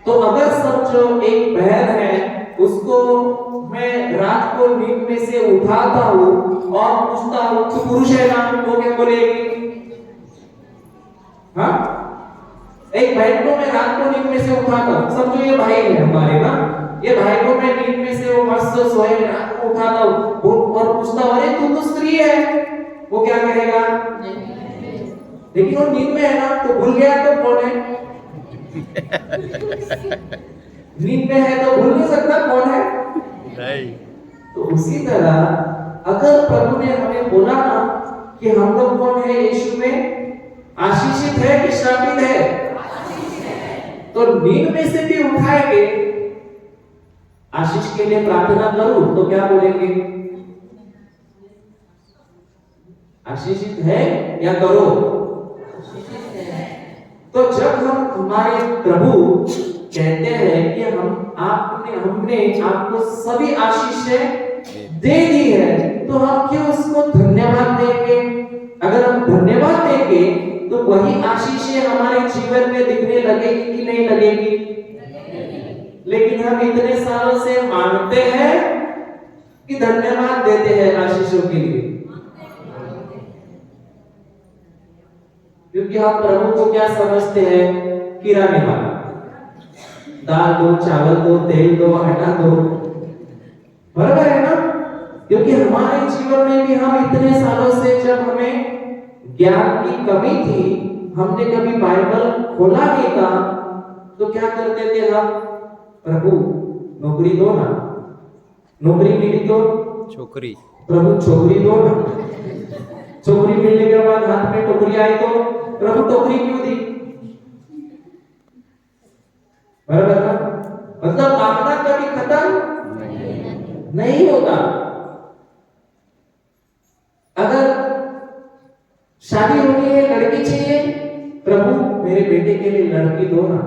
तो अगर समझो एक बहन है, उसको मैं रात को नींद में से उठाता हूँ और पूछता हूँ तो पुरुष है ना, वो क्या बोलेगी? हाँ, एक बहन को मैं रात को नींद में से उठाता हूँ, समझो ये भाई है हमारे ना, ये भाई को मैं नींद में से वो मस्त सोए रात को उठाता हूँ और पूछता हूँ अरे तू तो स्त्री है, वो क्या कहेगा? लेकिन वो नींद में है ना, तो भूल गया तो कौन है? नींद में है तो भूल नहीं सकता कौन है? नहीं। तो उसी तरह अगर प्रभु ने हमें बोला ना कि हम लोग कौन है यीशु में, आशीषित है कि श्रापित है? तो नींद में से भी उठाएंगे, आशीष के लिए प्रार्थना करूं तो क्या बोलेंगे? आशीषित है या करो? तो जब हम हमारे प्रभु कहते हैं कि हमने आपको सभी आशीषें दे दी है, तो हम क्यों उसको धन्यवाद देंगे? अगर हम धन्यवाद देंगे तो वही आशीषें हमारे जीवन में दिखने लगेगी कि नहीं लगेगी? लेकिन हम इतने सालों से मांगते हैं कि धन्यवाद देते हैं आशीषों के लिए, क्योंकि हम प्रभु को क्या समझते हैं? किराने वाला, दाल दो, चावल दो, तेल दो, आटा दो, बराबर है ना? क्योंकि हमारे जीवन में भी हम इतने सालों से, जब हमें ज्ञान की कमी थी, हमने कभी बाइबल खोला नहीं था, तो क्या करते थे हम? प्रभु नौकरी दो ना, नौकरी मिली तो छोकरी, प्रभु छोकरी दो ना, छोकरी मिलने के बाद हाथ में टोकरी आई तो प्रभु टोकरी क्यों दी? बराबर ना? मतलब मांगना कभी खत्म नहीं होता। अगर शादी होनी है, लड़की चाहिए, प्रभु मेरे बेटे के लिए लड़की दो ना,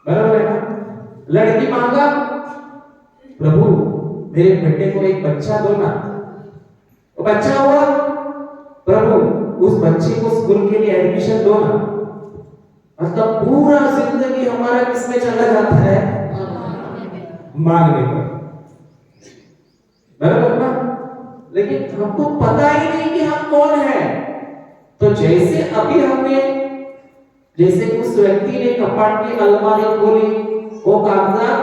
बराबर है ना? लड़की मांगा, प्रभु मेरे बेटे को एक बच्चा दो ना, बच्चा हुआ, प्रभु उस बच्चे को स्कूल के लिए एडमिशन दो ना। मतलब पूरा जिंदगी हमारा किसमें चला जाता है? मांगने पर, बराबर ना? लेकिन हमको पता ही नहीं कि हम कौन है। तो जैसे अभी हमने, जैसे उस व्यक्ति ने कपाट की अलमारी खोली, वो कागजात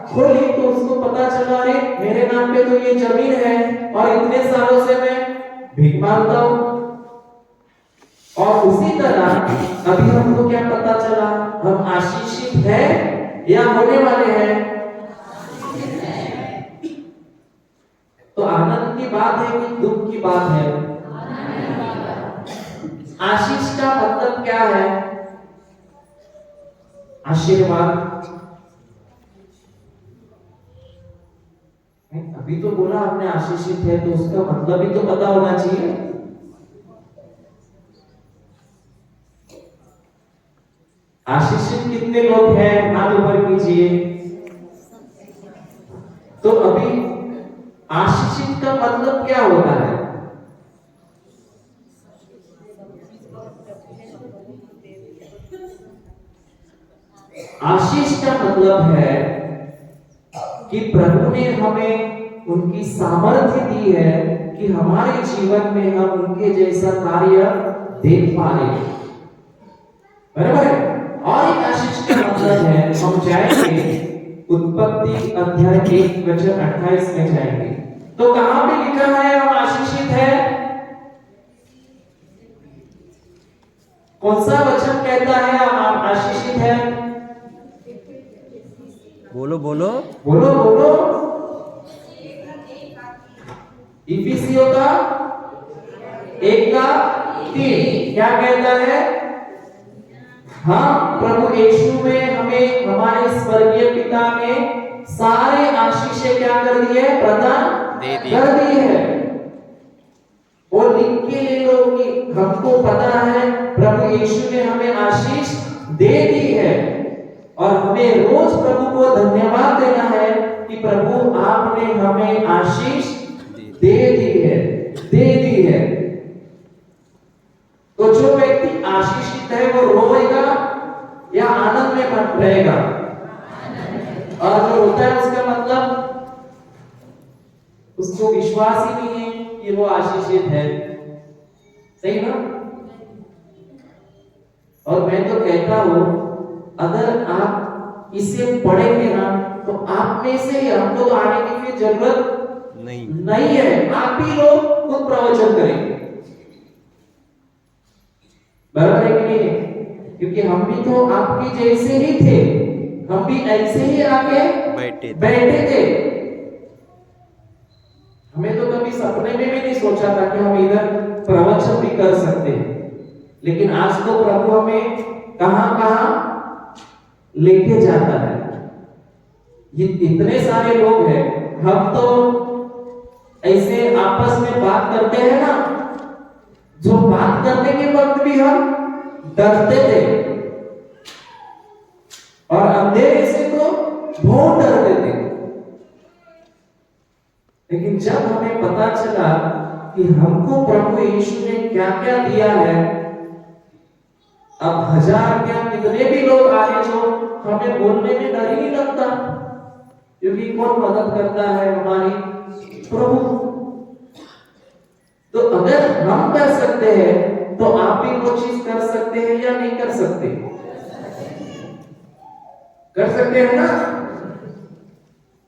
खोली, तो उसको पता चला अरे मेरे नाम पे तो ये जमीन है और इतने सालों से मैं भीख मांगता हूं। और उसी तरह अभी हमको क्या पता चला? हम आशीषित है या होने वाले हैं? तो आनंद की बात है कि दुख की बात है? आशीष का मतलब क्या है? आशीर्वाद। अभी तो बोला आपने आशीषित है, तो उसका मतलब भी तो पता होना चाहिए। आशीषित कितने लोग हैं? हाथ ऊपर कीजिए। तो अभी आशीषित का मतलब क्या होता है? मतलब है कि प्रभु ने हमें उनकी सामर्थ्य दी है कि हमारे जीवन में हम उनके जैसा कार्य देख पा रहे हैं, बराबर है। और एक आशीष का मतलब है, हम जाएंगे उत्पत्ति अध्याय 1:28 में जाएंगे, तो कहां पे लिखा है हम आशीषित है? कौन सा वचन कहता है हम आशीषित है? बोलो बोलो। बोलो बोलो। इफिसियों का 1:3 क्या कहता है? हम प्रभु यीशु में हमें हमारे स्वर्गीय पिता ने सारे आशीषें क्या कर दी है? प्रदान कर दी है। और लिख के ले लो कि हमको पता है प्रभु यीशु ने हमें आशीष दे दी है, और हमें रोज प्रभु को धन्यवाद देना है कि प्रभु आपने हमें आशीष दे दी है। तो जो व्यक्ति आशीषित है वो रोएगा या आनंद में रहेगा? और जो होता है उसका मतलब उसको विश्वास ही नहीं है कि वो आशीषित है, सही ना? और मैं तो कहता हूं, अगर आप इसे पढ़ेंगे ना तो आप में से ही, हमको तो आने की फिर जरूरत नहीं है, आप ही लोग खुद प्रवचन करेंगे, बराबर है कि नहीं? क्योंकि हम भी तो आपके जैसे ही थे, हम भी ऐसे ही आके बैठे थे। हमें तो कभी सपने में भी नहीं सोचा था कि हम इधर प्रवचन भी कर सकते हैं, लेकिन आज तो प्रभु हमें कहां लेके जाता है। ये इतने सारे लोग हैं, हम तो ऐसे आपस में बात करते हैं ना, जो बात करने के वक्त भी हम डरते थे, और अंधेरे से तो बहुत डरते थे। लेकिन जब हमें पता चला कि हमको प्रभु यीशु ने क्या क्या दिया है, अब 1000 क्या कितने भी लोग आए जो हमें बोलने में डर ही नहीं लगता, क्योंकि कौन मदद करता है? हमारी प्रभु। तो अगर हम कर सकते हैं तो आप भी वो चीज कर सकते हैं या नहीं कर सकते? कर सकते हैं ना?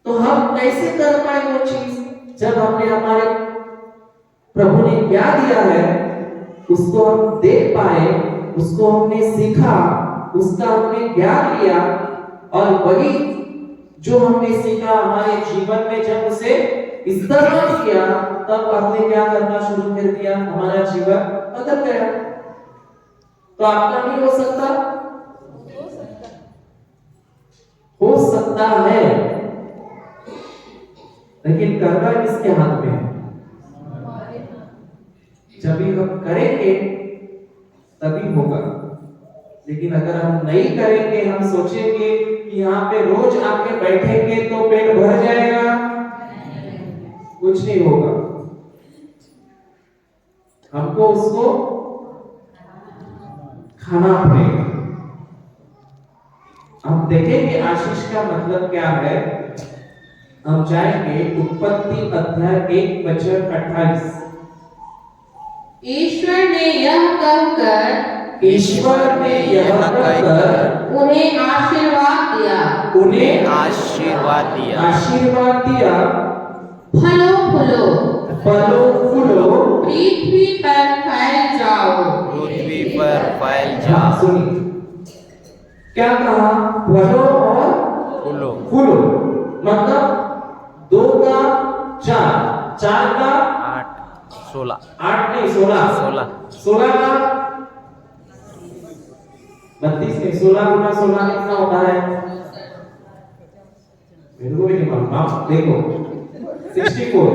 तो हम कैसे कर पाए वो चीज, जब हमने हमारे प्रभु ने क्या दिया है उसको हम देख पाए, उसको हमने सीखा, उसका हमने ज्ञान लिया, और वही जो हमने सीखा हमारे जीवन में जब उसे इस्तेमाल किया, तब हमने क्या करना शुरू कर दिया, हमारा जीवन बदल गया। तो आपका नहीं हो सकता? हो सकता है, लेकिन करना किसके हाथ में है? जब भी हम करेंगे तभी होगा। लेकिन अगर हम नहीं करेंगे, हम सोचेंगे कि यहाँ पे रोज आके बैठेंगे तो पेट भर जाएगा, कुछ नहीं होगा। हमको उसको खाना पड़ेगा। हम देखेंगे आशीष का मतलब क्या है। हम जाएंगे उत्पत्ति अध्याय 1:28। ईश्वर ने यह कहकर उन्हें आशीर्वाद दिया, फलो फूलो पृथ्वी पर फैल जाओ। सुनिए क्या कहा? फलो और फूलो, मतलब 2 का 4, 4 का 8, 16, 8 नहीं 16, 16 का 32 नहीं, 16 गुना 16 कितना होता है? मेरे को भी नहीं मालूम, आप देखो 64।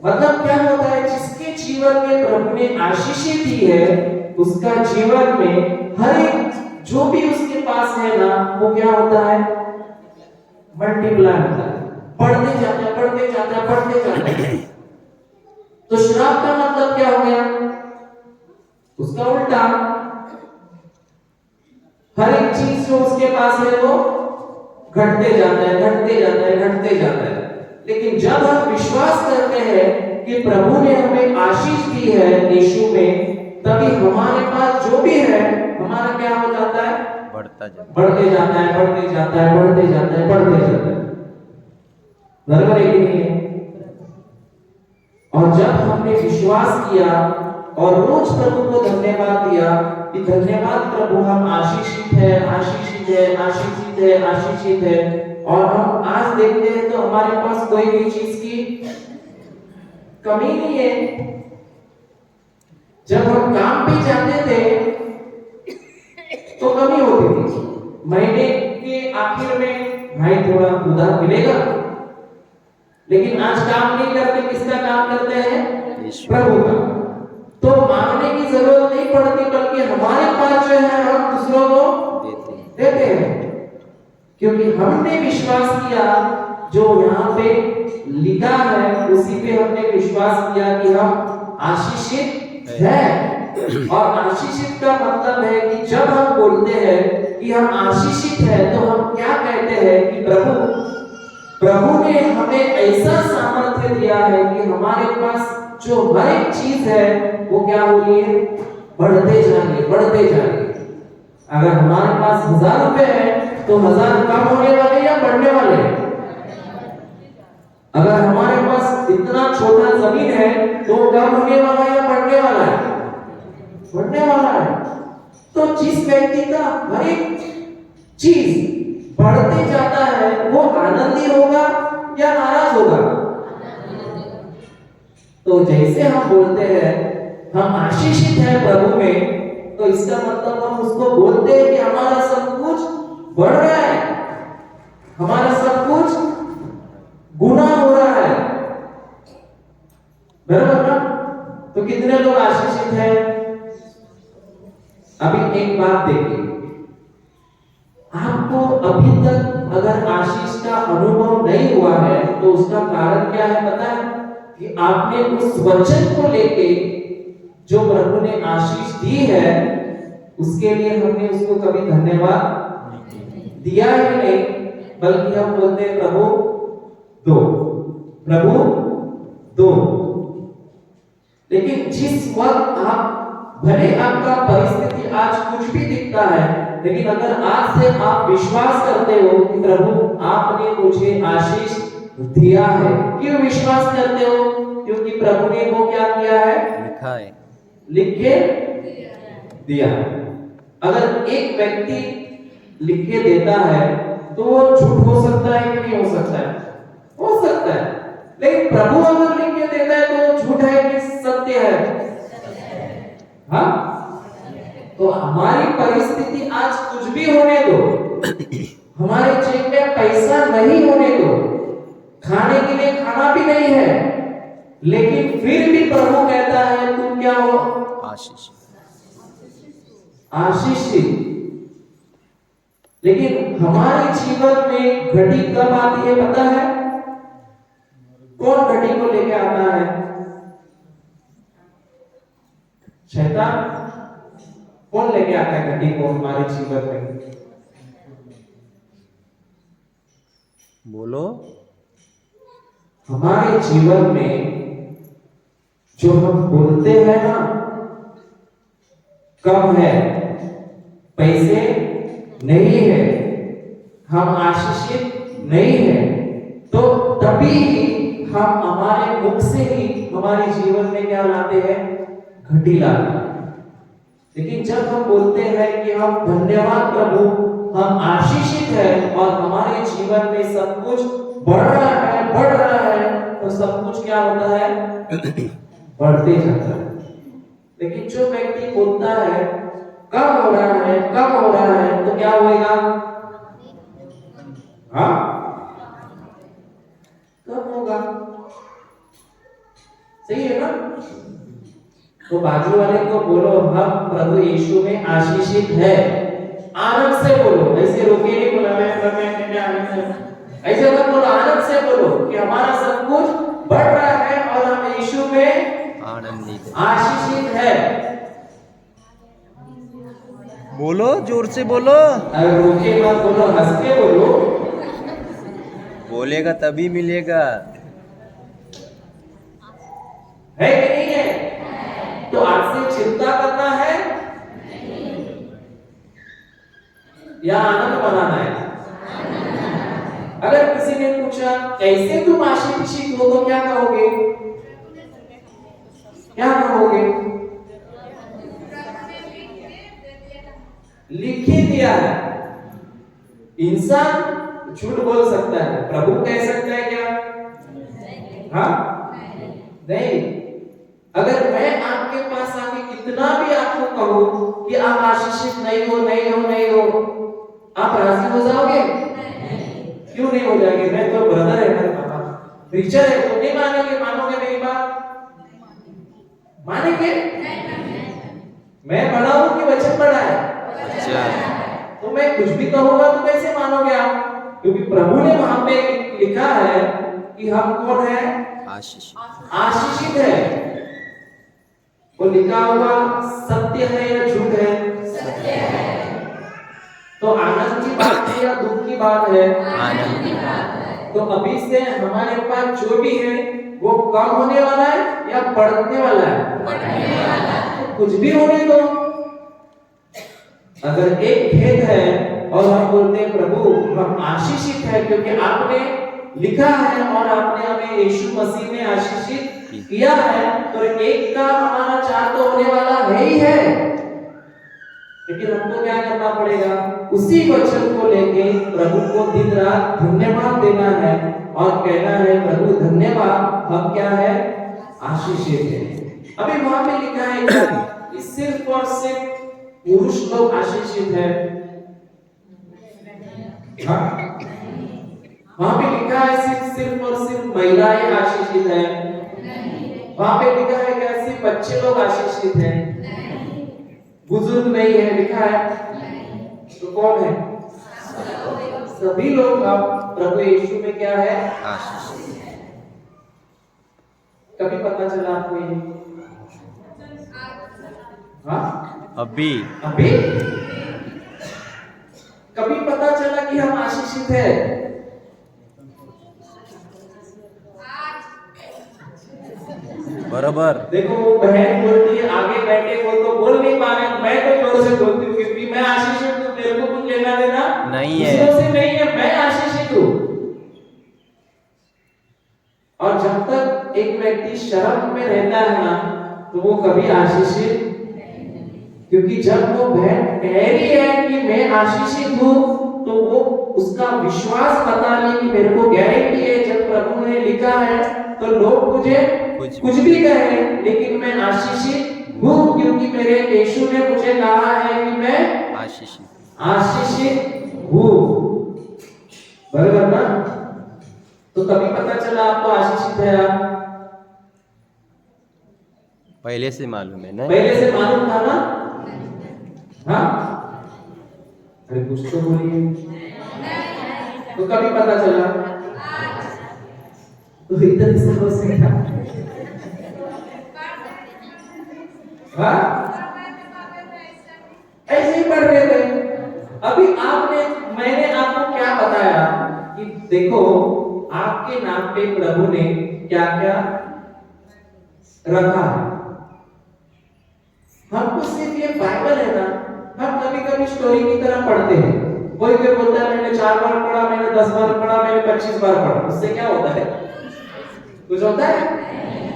मतलब क्या होता है? जिसके जीवन में प्रभु ने आशीष दी है, उसका जीवन में हर एक जो भी उसके पास है ना, वो क्या होता है? मल्टीप्लाई होता है, बढ़ते जाता है। तो श्राप का मतलब क्या हो गया? उसका उल्टा। हर एक चीज जो उसके पास है वो घटते जाता है, घटते जाता है, घटते जाता है। लेकिन जब हम विश्वास करते हैं कि प्रभु ने हमें आशीष दी है यीशु में, तभी हमारे पास जो भी है हमारा क्या हो जाता है? बढ़ता जाता बढ़ते जाता है, बढ़ते जाता है, बढ़ते जाता है, बढ़ते जाता है। बराबर है कि नहीं है? और जब हमने विश्वास किया और रोज प्रभु को धन्यवाद दिया कि धन्यवाद प्रभु, हम आशीषित है, आशीषित है, आशीषित है, आशीषित है, और हम आज देखते हैं तो हमारे पास कोई भी चीज की कमी नहीं है। जब हम काम पे जाते थे तो कमी होती थी, महीने के आखिर में भाई थोड़ा उधार मिलेगा, लेकिन आज काम नहीं करते, किसका काम करते हैं? प्रभु का। तो मांगने की जरूरत नहीं पड़ती, बल्कि हमारे पास जो है हम दूसरों को देते हैं, क्योंकि हमने विश्वास किया जो यहाँ पे लिखा है उसी पे हमने विश्वास किया कि हम आशीषित हैं। और आशीषित का मतलब है कि जब हम बोलते हैं कि हम आशीषित हैं तो हम क्या कहते हैं कि प्रभु ने हमें ऐसा सामर्थ्य दिया है कि हमारे पास जो हर एक चीज है वो क्या हो रही है? बढ़ते जा रही है, बढ़ते जा रही है। अगर हमारे पास 1000 रुपए है तो 1000 कम होने वाले या बढ़ने वाले हैं? अगर हमारे पास इतना छोटा जमीन है तो कम होने वाला है या बढ़ने वाला है? बढ़ने वाला है। तो जिस व्यक्ति का हर एक चीज बढ़ते जाता है वो आनंदी होगा या नाराज होगा? तो जैसे हम बोलते हैं हम आशीषित हैं प्रभु में, तो इसका मतलब हम उसको बोलते हैं कि हमारा सब कुछ बढ़ रहा है, हमारा सब कुछ गुना हो रहा है। बराबर ना? तो कितने लोग आशीषित हैं? अभी एक बात देखिए, आपको अभी तक अगर आशीष का अनुभव नहीं हुआ है तो उसका कारण क्या है पता है? कि आपने उस वचन को लेके जो प्रभु ने आशीष दी है उसके लिए हमने उसको कभी धन्यवाद दिया ही नहीं, बल्कि हम बोलते हैं प्रभु दो, प्रभु दो। लेकिन जिस वक्त आप भले आपका परिस्थिति आज कुछ भी दिखता है, लेकिन अगर आज से आप विश्वास करते हो कि प्रभु आपने मुझे आशीष दिया है, क्यों विश्वास करते हो? क्योंकि प्रभु ने वो क्या किया है? लिखा है, लिख के दिया। अगर एक व्यक्ति लिख के देता है तो वो झूठ हो सकता है कि नहीं हो सकता है? हो सकता है। लेकिन प्रभु अगर लिख के देता है तो वो झूठ है कि सत्य है? हाँ? तो हमारी परिस्थिति आज कुछ भी होने दो, हमारे जेब में पैसा नहीं होने दो, खाने के लिए खाना भी नहीं है, लेकिन फिर भी प्रभु कहता है तुम क्या हो? आशीष, आशीषित। लेकिन हमारे जीवन में घड़ी कब आती है पता है? कौन घड़ी को लेके आता है? शैतान। कौन लेके आता है घड़ी को हमारे जीवन में? बोलो। हमारे जीवन में जो हम बोलते हैं ना कम है, पैसे नहीं है, हम आशीषित नहीं है, तो तभी हम हमारे मुख से ही हमारे जीवन में क्या लाते हैं? घटी लाते हैं। लेकिन जब हम बोलते हैं कि हम धन्यवाद प्रभु, हम आशीषित हैं और हमारे जीवन में सब कुछ बढ़ रहा है, बढ़ रहा है, तो सब कुछ क्या होता है? बढ़ते जाता है। लेकिन जो व्यक्ति बोलता है कम हो रहा है, कम हो रहा है, तो क्या होएगा? हाँ, कम होगा। सही है ना? तो बाजू वाले को बोलो हम प्रभु यीशु में आशीषित है। आनंद से बोलो, ऐसे रोके नहीं बोला मैं आनंद से, ऐसे मत बोलो, आनंद से बोलो कि हमारा सब कुछ बढ़ रहा है और हम यीशु में आनंदित आशीषित है। बोलो, जोर से बोलो। अगर रोके मत बोलो, हंस के बोलो। बोलेगा तभी मिलेगा। है कि नहीं है? तो आज से चिंता करना है या आनंद मनाना है? अगर किसी ने पूछा कैसे तुम आशीषित हो, तो क्या कहोगे? क्या कहोगे? लिख ही दिया है। इंसान झूठ बोल सकता है, प्रभु कह सकता है क्या? हाँ नहीं। अगर मैं आपके पास आके कितना भी आपको कहूं कि आप आशीषित नहीं हो, नहीं हो, नहीं हो, आप राजी हो जाओगे? क्यों नहीं हो जाएंगे? मैं तो ब्रदर है, मेरे पापा प्रीचर है, तो नहीं मानेंगे? मानोगे मेरी बात? मानेंगे? मैं बड़ा हूं कि वचन बड़ा है? अच्छा, तो मैं कुछ भी कहूंगा तो कैसे मानोगे आप? क्योंकि प्रभु ने वहां पे लिखा है कि हम कौन है? आशीष। आशीषित है। वो लिखा हुआ सत्य है या झूठ है? सत्य है। तो आनंद की बात है या दुख की बात है? आनंद की बात है। तो अभी से हमारे पास जो भी है वो कम होने वाला है या बढ़ने वाला है? बढ़ने वाला है। तो कुछ भी होने दो। अगर एक भेद है और हम बोलते हैं प्रभु हम आशीषित है क्योंकि आपने लिखा है और आपने हमें यीशु मसीह में आशीषित किया है, तो एक का हमारा चार तो होने वाला है ही है। लेकिन हमको क्या करना पड़ेगा? उसी वचन को लेके प्रभु को दिन रात धन्यवाद देना है और कहना है प्रभु धन्यवाद, हम क्या है? आशीषित है। अभी वहां पे लिखा है कि सिर्फ और सिर्फ पुरुष लोग आशीषित है? हाँ? वहां पे लिखा है सिर्फ और सिर्फ महिलाएं आशीषित है? वहां पे लिखा है क्या सिर्फ बच्चे लोग आशीषित है? बुजुर्ग नहीं है लिखा है? तो कौन है? सभी लोग अब प्रभु यीशु में क्या है? आशीष। कभी पता चला आपको ये? हाँ? अभी अभी कभी पता चला कि हम आशीषित है? बराबर। देखो वो बहन बोलती है, आगे बैठे को तो बोल नहीं पा रहे, मैं तो जोर से बोलती हूँ क्योंकि मैं आशीषित हूँ, मेरे को कुछ लेना देना नहीं है। दूसरों से नहीं है, मैं आशीषित हूँ। और जब तक एक व्यक्ति शर्म में रहता है ना, तो वो कभी आशीषित, क्योंकि जब वो बहन कह रही है कि मैं आशीषित हूँ, तो वो उसका विश्वास बता रही कि मेरे को गारंटी है जब प्रभु ने लिखा है तो लोग मुझे कुछ भी कहे, लेकिन मैं आशीषित हूँ क्योंकि मेरे यीशु ने मुझे कहा है कि मैं आशीषित हूँ। बराबर ना? तो कभी पता चला आपको आशीषित है आप? पहले से मालूम है ना? पहले से मालूम था ना? हाँ? अरे कुछ तो बोलिए। तो कभी पता चला? तो इधर से हो सकता? हाँ? ऐसे ही पढ़ रहे थे। अभी मैंने आपको क्या बताया कि देखो आपके नाम पे प्रभु ने क्या क्या रखा है। हमको सिर्फ ये बाइबल है ना, हम कभी कभी स्टोरी की तरह पढ़ते हैं। कोई बोलता है मैंने 4 बार पढ़ा, मैंने 10 बार पढ़ा, मैंने 25 बार पढ़ा, उससे क्या होता है? कुछ होता है?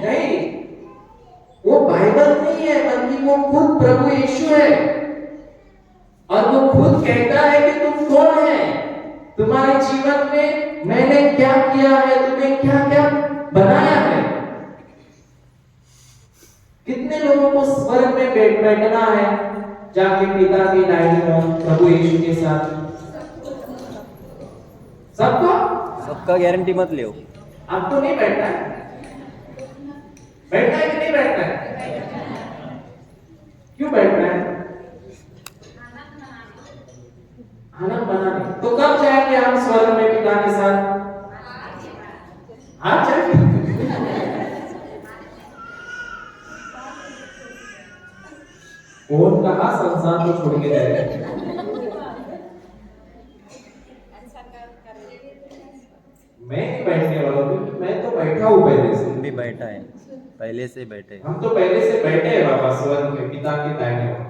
नहीं, वो बाइबल नहीं है, बल्कि वो खुद प्रभु यीशु है। और वो खुद कहता है कि तुम कौन है, तुम्हारे जीवन में मैंने क्या किया है, तुम्हें क्या क्या बनाया है। कितने लोगों को स्वर्ग में बैठना है जाके पिता की डायरी में प्रभु यीशु के साथ? सबको? सबका गारंटी मत ले। आपको नहीं बैठना है? बैठना है कि नहीं बैठना है? क्यों बैठना है? आनंद बनाने। तो कब जाएंगे हम स्वर्ग में पिता के साथ? आज जाएंगे। कौन कहा संसार को छोड़ के जाए? मैं नहीं बैठने वाला हूँ क्योंकि मैं तो बैठा हूँ पहले से। तुम भी बैठा है, पहले से बैठे। हम तो पहले से बैठे हैं बाबा स्वर्ग में पिता के दाहिने ओर।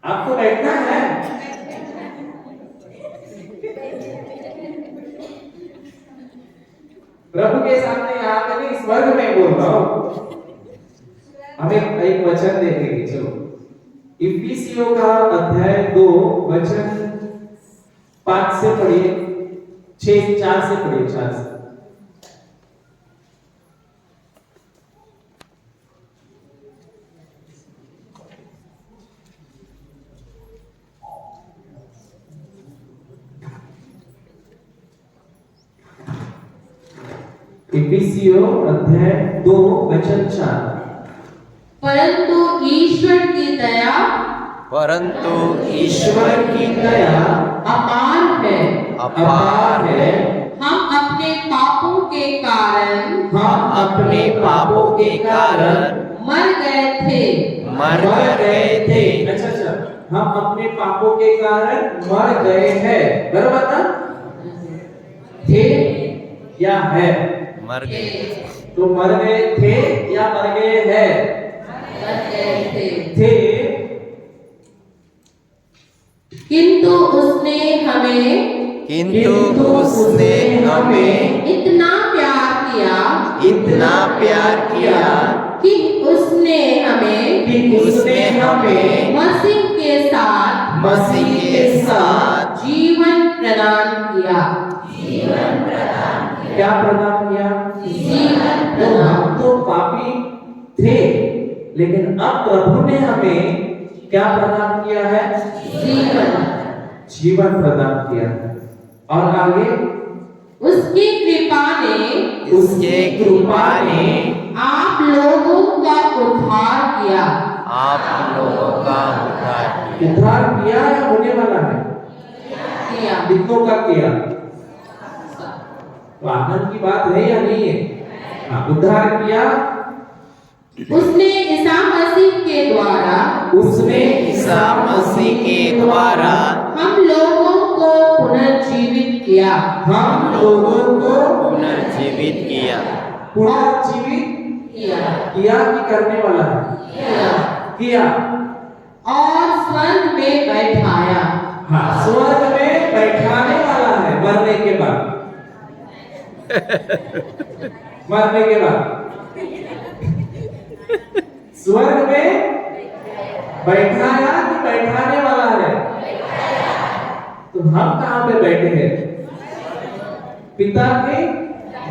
आपको बैठना है? प्रभु के सामने यहाँ पे नहीं, स्वर्ग में बोल रहा हूँ। हम एक वचन देखेंगे, चलो इफिसियों का अध्याय 2 वचन 5 से पढ़िए, 4 से पढ़िए, 4 से। इफिसियों अध्याय 2 वचन 4। परंतु ईश्वर की दया अपार है, अपार है। हम अपने पापों के कारण मर गए थे। अच्छा, हम अपने पापों के कारण मर गए हैं, बराबर ना? थे या है? मर गए। तो मर गए थे या मर गए हैं? थे। किंतु उसने हमें इतना प्यार किया कि उसने हमें मसीह के साथ जीवन प्रदान किया। क्या प्रदान किया? जीवन तो प्रदान। हम तो पापी थे, लेकिन अब प्रभु ने हमें क्या प्रदान किया है? जीवन प्रदान किया है। और आगे उसकी कृपा ने आप लोगों का उद्धार किया। उद्धार किया या होने वाला है? कितनों का किया? तो आनंद की बात है या नहीं है? हाँ, उद्धार किया। उसने ईसा मसीह के द्वारा हम लोगों को पुनर्जीवित किया। किया कि करने वाला है? किया। और स्वर्ग में बैठाया। हाँ, स्वर्ग में बैठाने वाला है मरने के बाद। मरने के बाद स्वर्ग में बैठाया कि बैठाने वाला है? तो हम कहां पे बैठे हैं? पिता के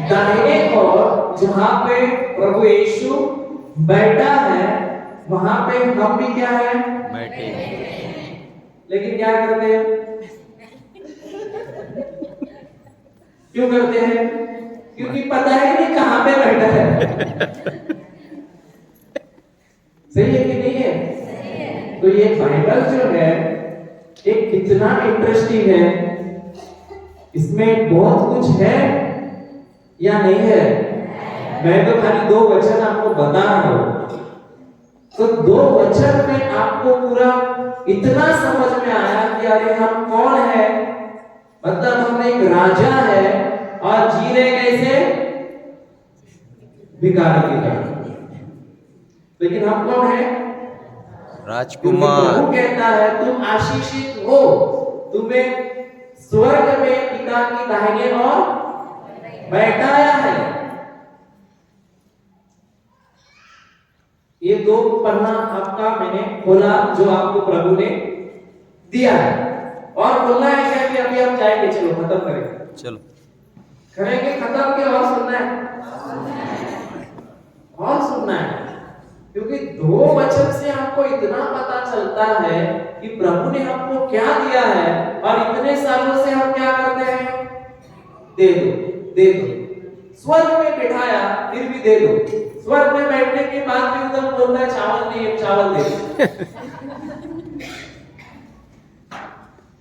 दाहिने ओर, जहां पे प्रभु यीशु बैठा है, वहां पे हम भी क्या है? बैठे। लेकिन क्या करते हैं? क्यों करते हैं? क्योंकि पता ही नहीं कहां पे बैठा है। सही है कि नहीं है? तो ये बाइबल जो है एक कितना इंटरेस्टिंग है, इसमें बहुत कुछ है या नहीं है? मैं तो खाली 2 वचन आपको बता रहा हूं। तो 2 वचन में आपको पूरा इतना समझ में आया कि अरे हम कौन है, मतलब हम एक राजा है और जी रहे कैसे? भिखारी की तरह। लेकिन हम कौन है? राजकुमार। प्रभु कहता है तुम आशीषित हो, तुम्हें स्वर्ग में पिता की दाहिने ओर बैठाया है। ये 2 पन्ना आपका मैंने खोला जो आपको प्रभु ने दिया है, और बोलना है क्या कि अभी हम जाएंगे? चलो खत्म करेंगे। चलो करेंगे खत्म के, और सुनना है? और सुनना है, क्योंकि 2 वचन से हमको इतना पता चलता है कि प्रभु ने हमको क्या दिया है, और इतने सालों से हम क्या करते हैं? दे दो। स्वर्ग में बिठाया फिर भी दे दो। स्वर्ग में बैठने के बाद भी उधर बोलता है चावल नहीं है, चावल दे दो।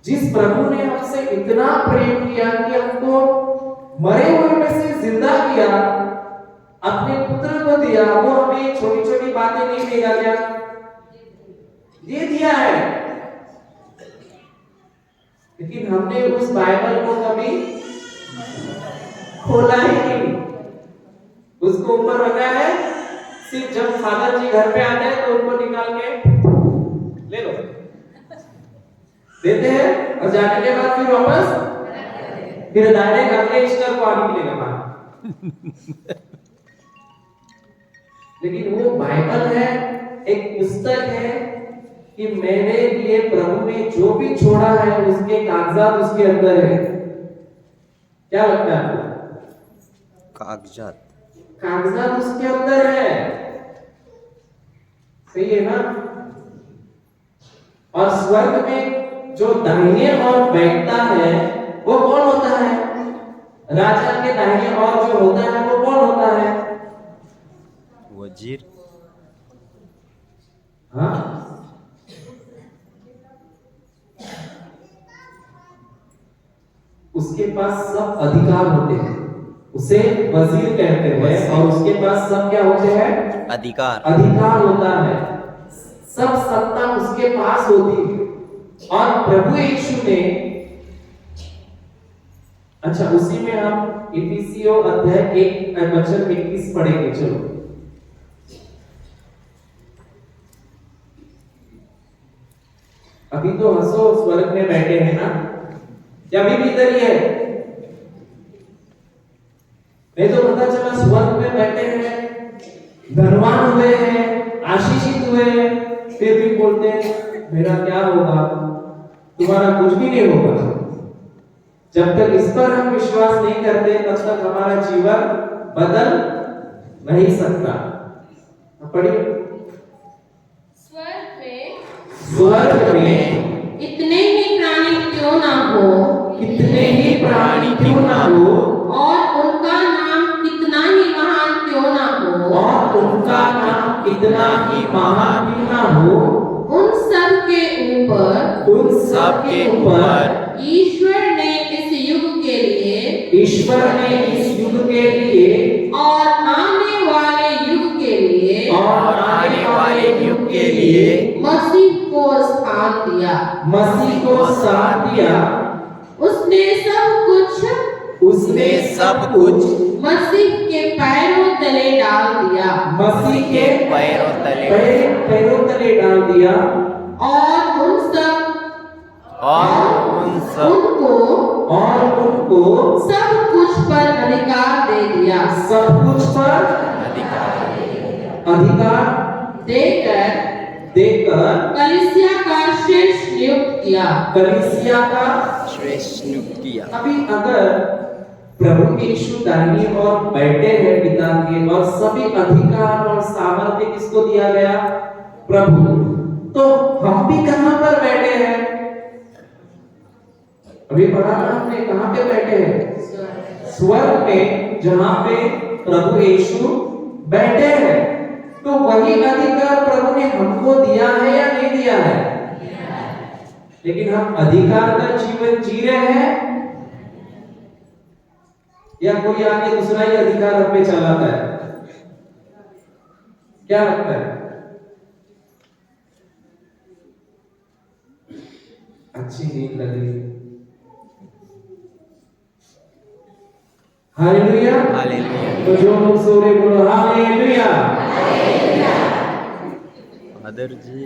जिस प्रभु ने हमसे इतना प्रेम किया कि हमको मरे हुए में से जिंदा किया, अपने पुत्र को दिया, वो हमें छोटी छोटी बातें नहीं देगा क्या? ये दिया है। लेकिन हमने उस बाइबल को कभी उसको ऊपर रखा है, सिर्फ जब फादर जी घर पे आते हैं तो उनको निकाल के ले लो देते हैं, और जाने के बाद फिर वापस फिर डायरेक्ट अगले ईस्टर को आने के लिए बाहर। लेकिन वो बाइबल है, एक पुस्तक है कि मेरे लिए प्रभु ने जो भी छोड़ा है उसके कागजात उसके अंदर है। क्या लगता है आपको? कागजात कागजात उसके अंदर है, सही है ना? और स्वर्ग में जो दाहिने और बैठता है वो कौन होता है? राजा के दाहिने और जो होता है वो कौन होता है? वजीर। हाँ, उसके पास सब अधिकार होते हैं, उसे वजीर कहते हैं, और उसके पास सब क्या होते हैं? अधिकार। अधिकार होता है, सब सत्ता उसके पास होती है। और प्रभु यीशु ने, अच्छा उसी में हम इफिसियों अध्याय 1 वचन 21 पढ़ेंगे। चलो अभी तो हंसो, स्वर्ग में बैठे हैं ना, या अभी भी इधर ही है? नहीं तो पता चला स्वर्ग में बैठे हैं, धनवान हुए हैं, आशीषित हुए हैं, फिर भी बोलते हैं मेरा क्या होगा? तुम्हारा कुछ भी नहीं होगा। जब तक इस पर हम विश्वास नहीं करते तब तक हमारा जीवन बदल नहीं सकता। पढ़िए। स्वर्ग में इतने ही प्राणी क्यों ना हो, कितने ही प्राणी क्यों ना हो, और उनका नाम कितना ही महान क्यों ना हो, और उनका नाम कितना ही महान क्यों ना हो, उन सब के ऊपर, उन सब के ऊपर ईश्वर ने इस युग के लिए, ईश्वर ने इस युग के लिए और आने वाले युग के लिए, और आने वाले युग के लिए मसीह को स्थान दिया। मसीह को साथ दिया। उसने सब कुछ मसीह के पैरों तले डाल दिया, मसीह के पैरों तले पैरों तले डाल दिया, और उन सब उनको सब कुछ पर अधिकार दे दिया, सब कुछ पर अधिकार देकर कलीसिया का श्रेष्ठ नियुक्त किया। कलीसिया का श्रेष्ठ नियुक्त किया। अभी अगर प्रभु यीशु दाहिनी ओर बैठे हैं पिता के, और सभी अधिकार और सामर्थ्य किसको दिया गया? प्रभु। तो हम भी कहां पर बैठे हैं? अभी पढ़ा ना हमने, कहां पे बैठे हैं? स्वर्ग में, जहां पे प्रभु यीशु बैठे हैं। तो वही अधिकार प्रभु ने हमको दिया है या नहीं दिया है? लेकिन हम अधिकार का जीवन जी रहे हैं, या कोई आके दूसरा ही अधिकार हम पे चलाता है? क्या लगता है? अच्छी नींद लग रही है। हालेलुया। हालेलुया। तो जो लोग सो रहे बोलो हालेलुया। फादर जी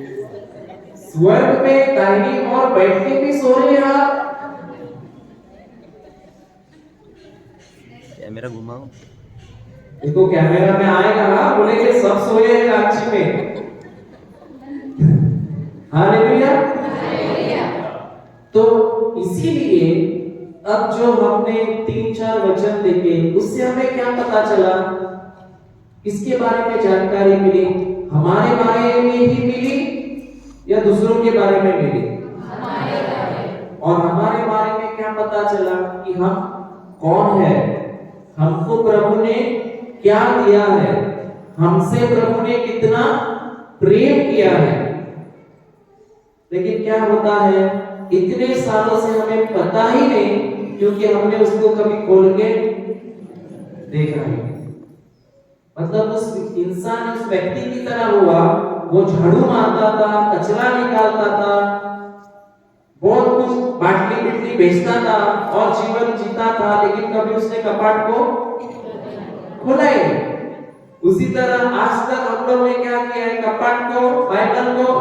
स्वर्ग में दाहिनी ओर बैठ के भी सो रहे हैं आप। कैमरा घुमाओ। देखो कैमरा में आएगा, बोलेंगे सब सोए हैं रांची में। हालेलुया। तो इसीलिए अब जो हमने 3-4 वचन देखे, उससे हमें क्या पता चला? किसके बारे में जानकारी मिली? हमारे बारे में ही मिली या दूसरों के बारे में मिली? और हमारे बारे में क्या पता चला कि हम कौन है, हमको प्रभु ने क्या दिया है, हमसे प्रभु ने कितना प्रेम किया है। लेकिन क्या होता है, इतने सालों से हमें पता ही नहीं, क्योंकि हमने उसको कभी खोल के देखा नहीं। मतलब उस इंसान, उस व्यक्ति की तरह हुआ, वो झाड़ू मारता था, कचरा निकालता था, बहुत कुछ बाटली बिटली बेचता था और जीवन जीता था, लेकिन कभी उसने कपाट को खोला ही नहीं। उसी तरह आज तक हम लोग ने क्या किया है, कपाट को, बाइबल को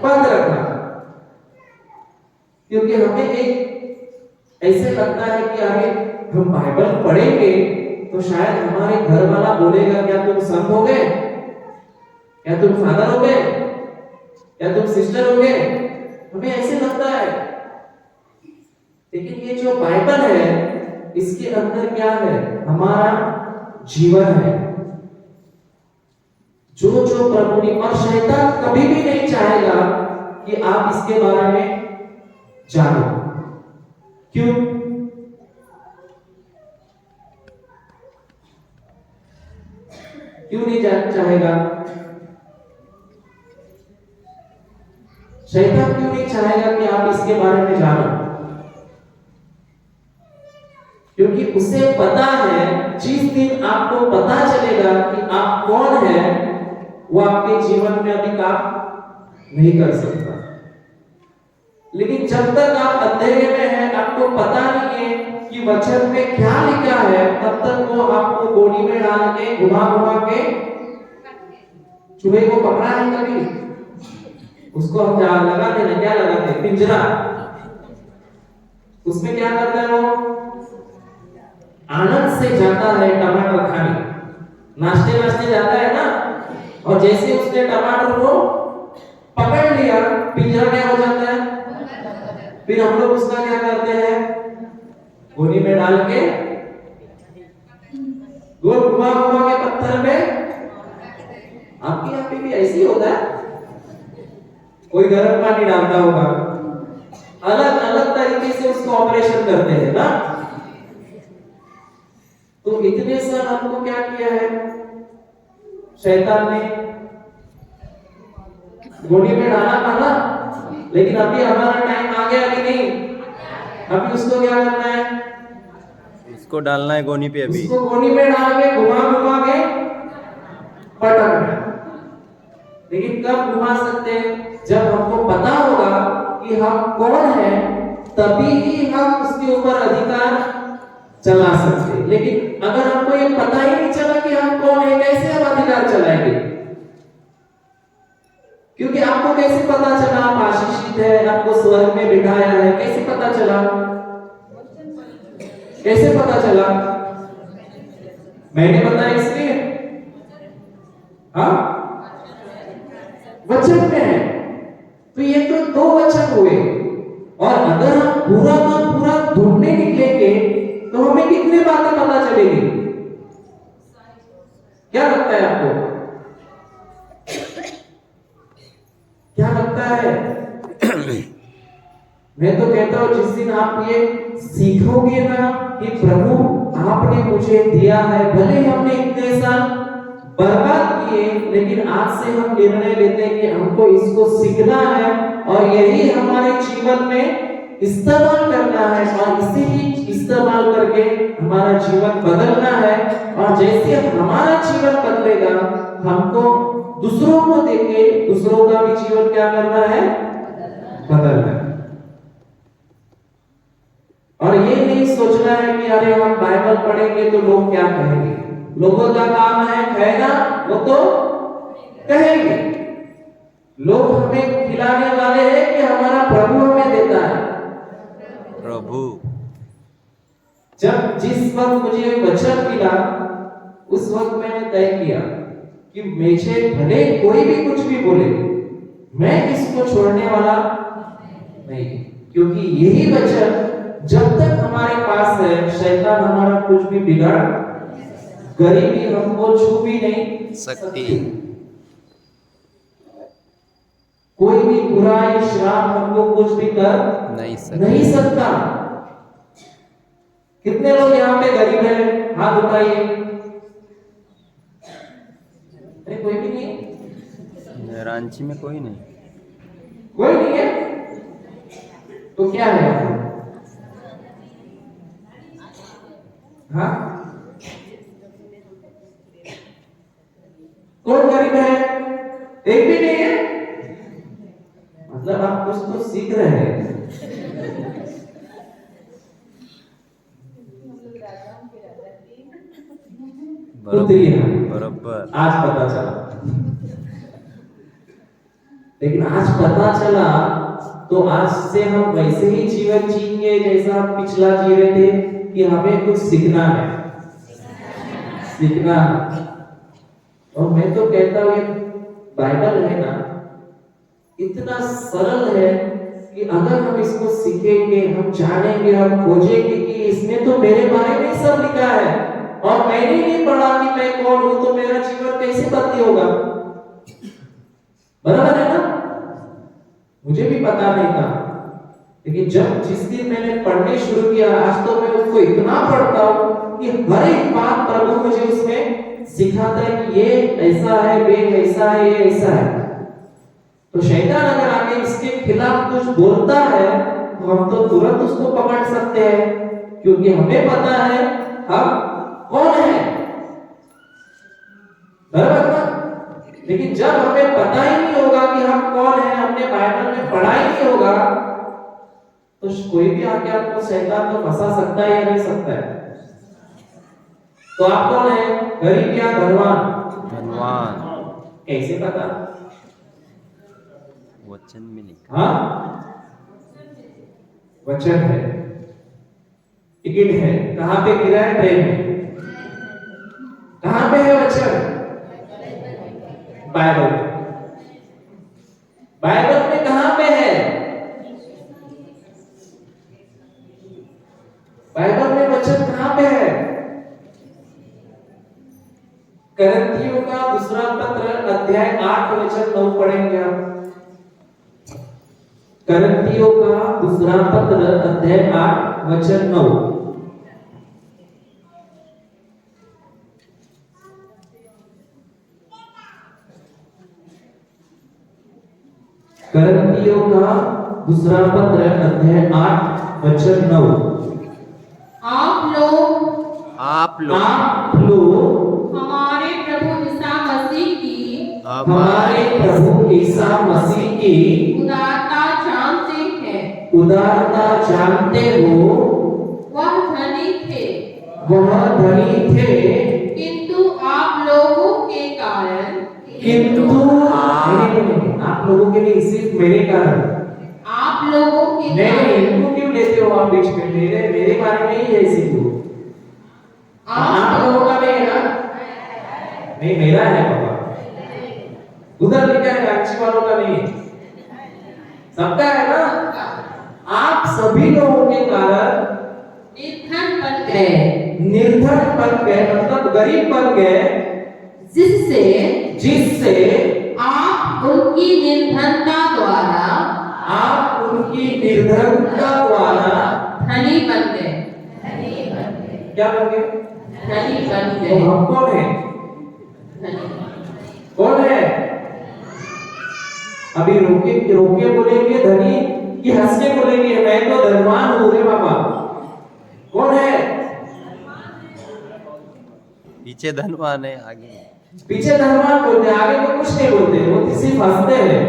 बंद रखा, क्योंकि हमें एक ऐसे लगता है कि अरे हम बाइबल पढ़ेंगे तो शायद हमारे घर वाला बोलेगा क्या तुम सन हो गए, क्या तुम फादर हो गए, क्या तुम सिस्टर हो गए, हमें ऐसे लगता है। लेकिन ये जो बाइबल है इसके अंदर क्या है, हमारा जीवन है, जो जो प्रभु ने, और शैतान कभी भी नहीं चाहेगा कि आप इसके बारे में जानो। क्यों? क्यों नहीं चाहेगा? शैतान क्यों नहीं चाहेगा कि आप इसके बारे में जानो? क्योंकि उसे पता है जिस दिन आपको पता चलेगा कि आप कौन है, वो आपके जीवन में अभी काम नहीं कर सकता। लेकिन जब तक आप अंधेरे में हैं, आपको पता नहीं है कि वचन में क्या लिखा है, तब तक वो आपको गोली में डाल के घुमा घुमा के, चूहे को पकड़ा है कभी, उसको हम लगाते हैं, क्या लगाते हैं, पिंजरा, उसमें क्या करता है वो, आनंद से जाता है टमाटर खाने, नाश्ते नाश्ते जाता है ना, और जैसे उसने टमाटर को पकड़ लिया, पिंजरा क्या हो जाता है, फिर हम लोग उसका क्या करते हैं, गोली में डाल के गोल घुमा घुमा के पत्थर में, आपके यहाँ पे भी ऐसी होता है, कोई गर्म पानी डालता होगा, अलग अलग तरीके से उसको ऑपरेशन करते हैं ना। तो इतने साल हमको क्या किया है शैतान ने, गोली में डाला था ना, लेकिन अभी हमारा टाइम आ गया कि नहीं, अभी उसको क्या करना है, इसको डालना है गोनी पे, अभी उसको गोली में डाल के घुमा घुमा के पटकना। लेकिन कब घुमा सकते हैं, जब हमको पता होगा कि हम कौन हैं, तभी ही हम उसके ऊपर अधिकार चला सकते हैं। लेकिन अगर हमको ये पता ही नहीं चला कि हम कौन है, कैसे हम अधिकार चलाएंगे? क्योंकि आपको कैसे पता चला आप आशीषित है, आपको स्वर्ग में बिठाया है, कैसे पता चला, कैसे पता चला? मैंने बताया इसलिए, हाँ, वचन में है। तो ये तो दो वचन हुए, और अगर हम पूरा का पूरा ढूंढने निकलेंगे तो हमें कितने बातें पता चलेगी? क्या लगता है आपको, क्या लगता है? मैं तो कहता हूं जिस दिन आप ये सीखोगे ना कि प्रभु आपने मुझे दिया है, भले हमने इतने साल बर्बाद किए, लेकिन आज से हम निर्णय लेते हैं कि हमको इसको सीखना है और यही हमारे जीवन में इस्तेमाल करना है, और इसे ही इस्तेमाल करके हमारा जीवन बदलना है। और जैसे हमारा जीवन बदलेगा, हमको दूसरों को देके दूसरों का भी जीवन क्या करना है, बदलना है। और ये नहीं सोचना है कि अरे हम बाइबल पढ़ेंगे तो लोग क्या कहेंगे, लोगों का काम है कहना, वो तो कहेंगे। लोग हमें खिलाने वाले हैं कि हमारा प्रभु हमें देता है। प्रभु जब जिस वक्त मुझे वचन मिला, उस वक्त मैंने तय किया कि मुझे भले कोई भी कुछ भी बोले, मैं इसको छोड़ने वाला नहीं, क्योंकि यही वचन जब तक हमारे पास है, शैतान हमारा कुछ भी बिगाड़, गरीबी हमको छू भी नहीं सकती, कोई भी बुराई श्राप हमको कुछ भी कर नहीं सकता। कितने लोग यहाँ पे गरीब हैं, हाथ उठाइए। अरे कोई भी नहीं है, रांची में कोई नहीं, कोई नहीं है, तो क्या है आपको? हाँ, कौन गरीब है? एक भी नहीं है, मतलब आप कुछ तो सीख रहे हैं। उतरी है। बरोबर आज पता चला, लेकिन आज पता चला तो आज से हम वैसे ही जीवन जिएंगे जैसा पिछला जी रहे थे, कि हमें कुछ सीखना है, सीखना है। और मैं तो कहता हूँ ये बाइबल है ना, इतना सरल है कि अगर हम इसको सीखेंगे, हम जानेंगे, हम खोजेंगे कि इसमें तो मेरे बारे में सब लिखा है और मैंने नहीं पढ़ा कि मैं कौन हूं, तो मेरा जीवन कैसे बदली होगा? बराबर है ना? मुझे भी पता नहीं था, लेकिन जब जिस दिन मैंने पढ़ने शुरू किया, आज तो मैं उसको इतना पढ़ता हूं कि हर एक बात प्रभु मुझे उसमें सिखाता है कि ये ऐसा है, वे ऐसा है, ये ऐसा है। तो शैतान अगर आके इसके खिलाफ कुछ बोलता है तो हम तो तुरंत उसको पकड़ सकते हैं, क्योंकि हमें पता है हम कौन है, बराबर ना? लेकिन जब हमें पता ही नहीं होगा कि हम कौन है, हमने बाइबल में पढ़ा ही नहीं होगा, तो कोई भी आके आपको शैतान तो फंसा सकता है या नहीं सकता है? तो आप कौन है, गरीब या धनवान? धनवान कैसे पता? वचन में लिखा। हाँ, वचन है, टिकट है। कहां पे गिरा है? ट्रेन में। कहां पे है वचन? बाइबल। बाइबल में कहां पे है? बाइबल में वचन कहां पे है? करंथियों का दूसरा पत्र अध्याय 8 वचन 9 पढ़ेंगे आप। करंथियों का दूसरा पत्र अध्याय 8 वचन 9। करंथियों का दूसरा पत्र अध्याय 8 वचन 9। आप लोग आप लोग हमारे प्रभु ईसा मसीह की हमारे प्रभु ईसा मसीह की उदारता जानते हैं। उदारता जानते हो। वह धनी थे, वह धनी थे, किंतु आप लोगों के कारण, किंतु आप लोगों के लिए सिर्फ मेरे कारण। आप लोगों के नहीं, कारण इनको क्यों लेते हो आप बीच में? मेरे बारे में ही है सिर्फ। आप लोगों का नहीं है ना? नहीं, मेरा है पापा। उधर लिखा है रांची वालों का नहीं है, सबका है ना? आप सभी लोगों के कारण निर्धन बन गए, निर्धन बन गए, मतलब गरीब बन गए, जिससे आप उनकी निर्धनता द्वारा धनी बन गए। क्या बन गए? धनी बन तो गए। हम कौन है? धनी। कौन है? अभी रोके रोके बोलेंगे धनी कि हंस के बोलेंगे मैं तो धनवान हूं रे बाबा? कौन है? पीछे धनवान है, आगे पीछे धनवान बोलते हैं, आगे तो कुछ नहीं बोलते, वो सिर्फ हंसते हैं।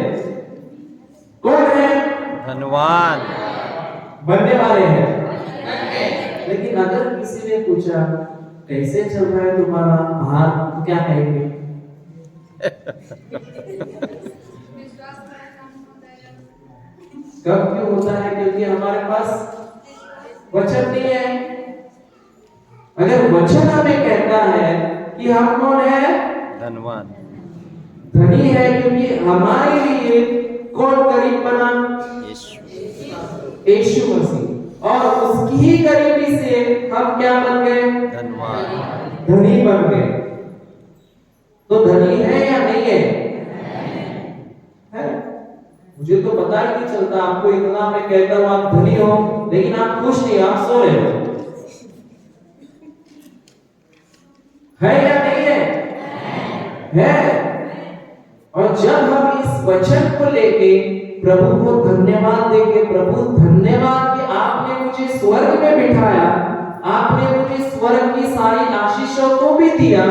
कौन है? धनवान बनने वाले हैं। लेकिन अगर किसी ने पूछा कैसे चल रहा है तुम्हारा बाहर, तो क्या कहेंगे? कब क्यों होता है? क्योंकि हमारे पास वचन नहीं है। अगर वचन हमें कहता है कि हम कौन है? धनवान धनी है, क्योंकि हमारे लिए कौन गरीब बना? यीशु मसीह। और उसकी ही गरीबी से हम क्या बन गए? धनवान धनी बन गए। तो धनी है या नहीं है? है? मुझे तो पता ही नहीं चलता, आपको इतना मैं कहता हूं आप धनी हो, लेकिन आप खुश नहीं, आप सो रहे हो। है या नहीं है? है। और जब हम इस वचन को लेके प्रभु को धन्यवाद देंगे, प्रभु धन्यवाद कि आपने मुझे स्वर्ग में बिठाया, आपने मुझे स्वर्ग की सारी आशीषों को भी दिया,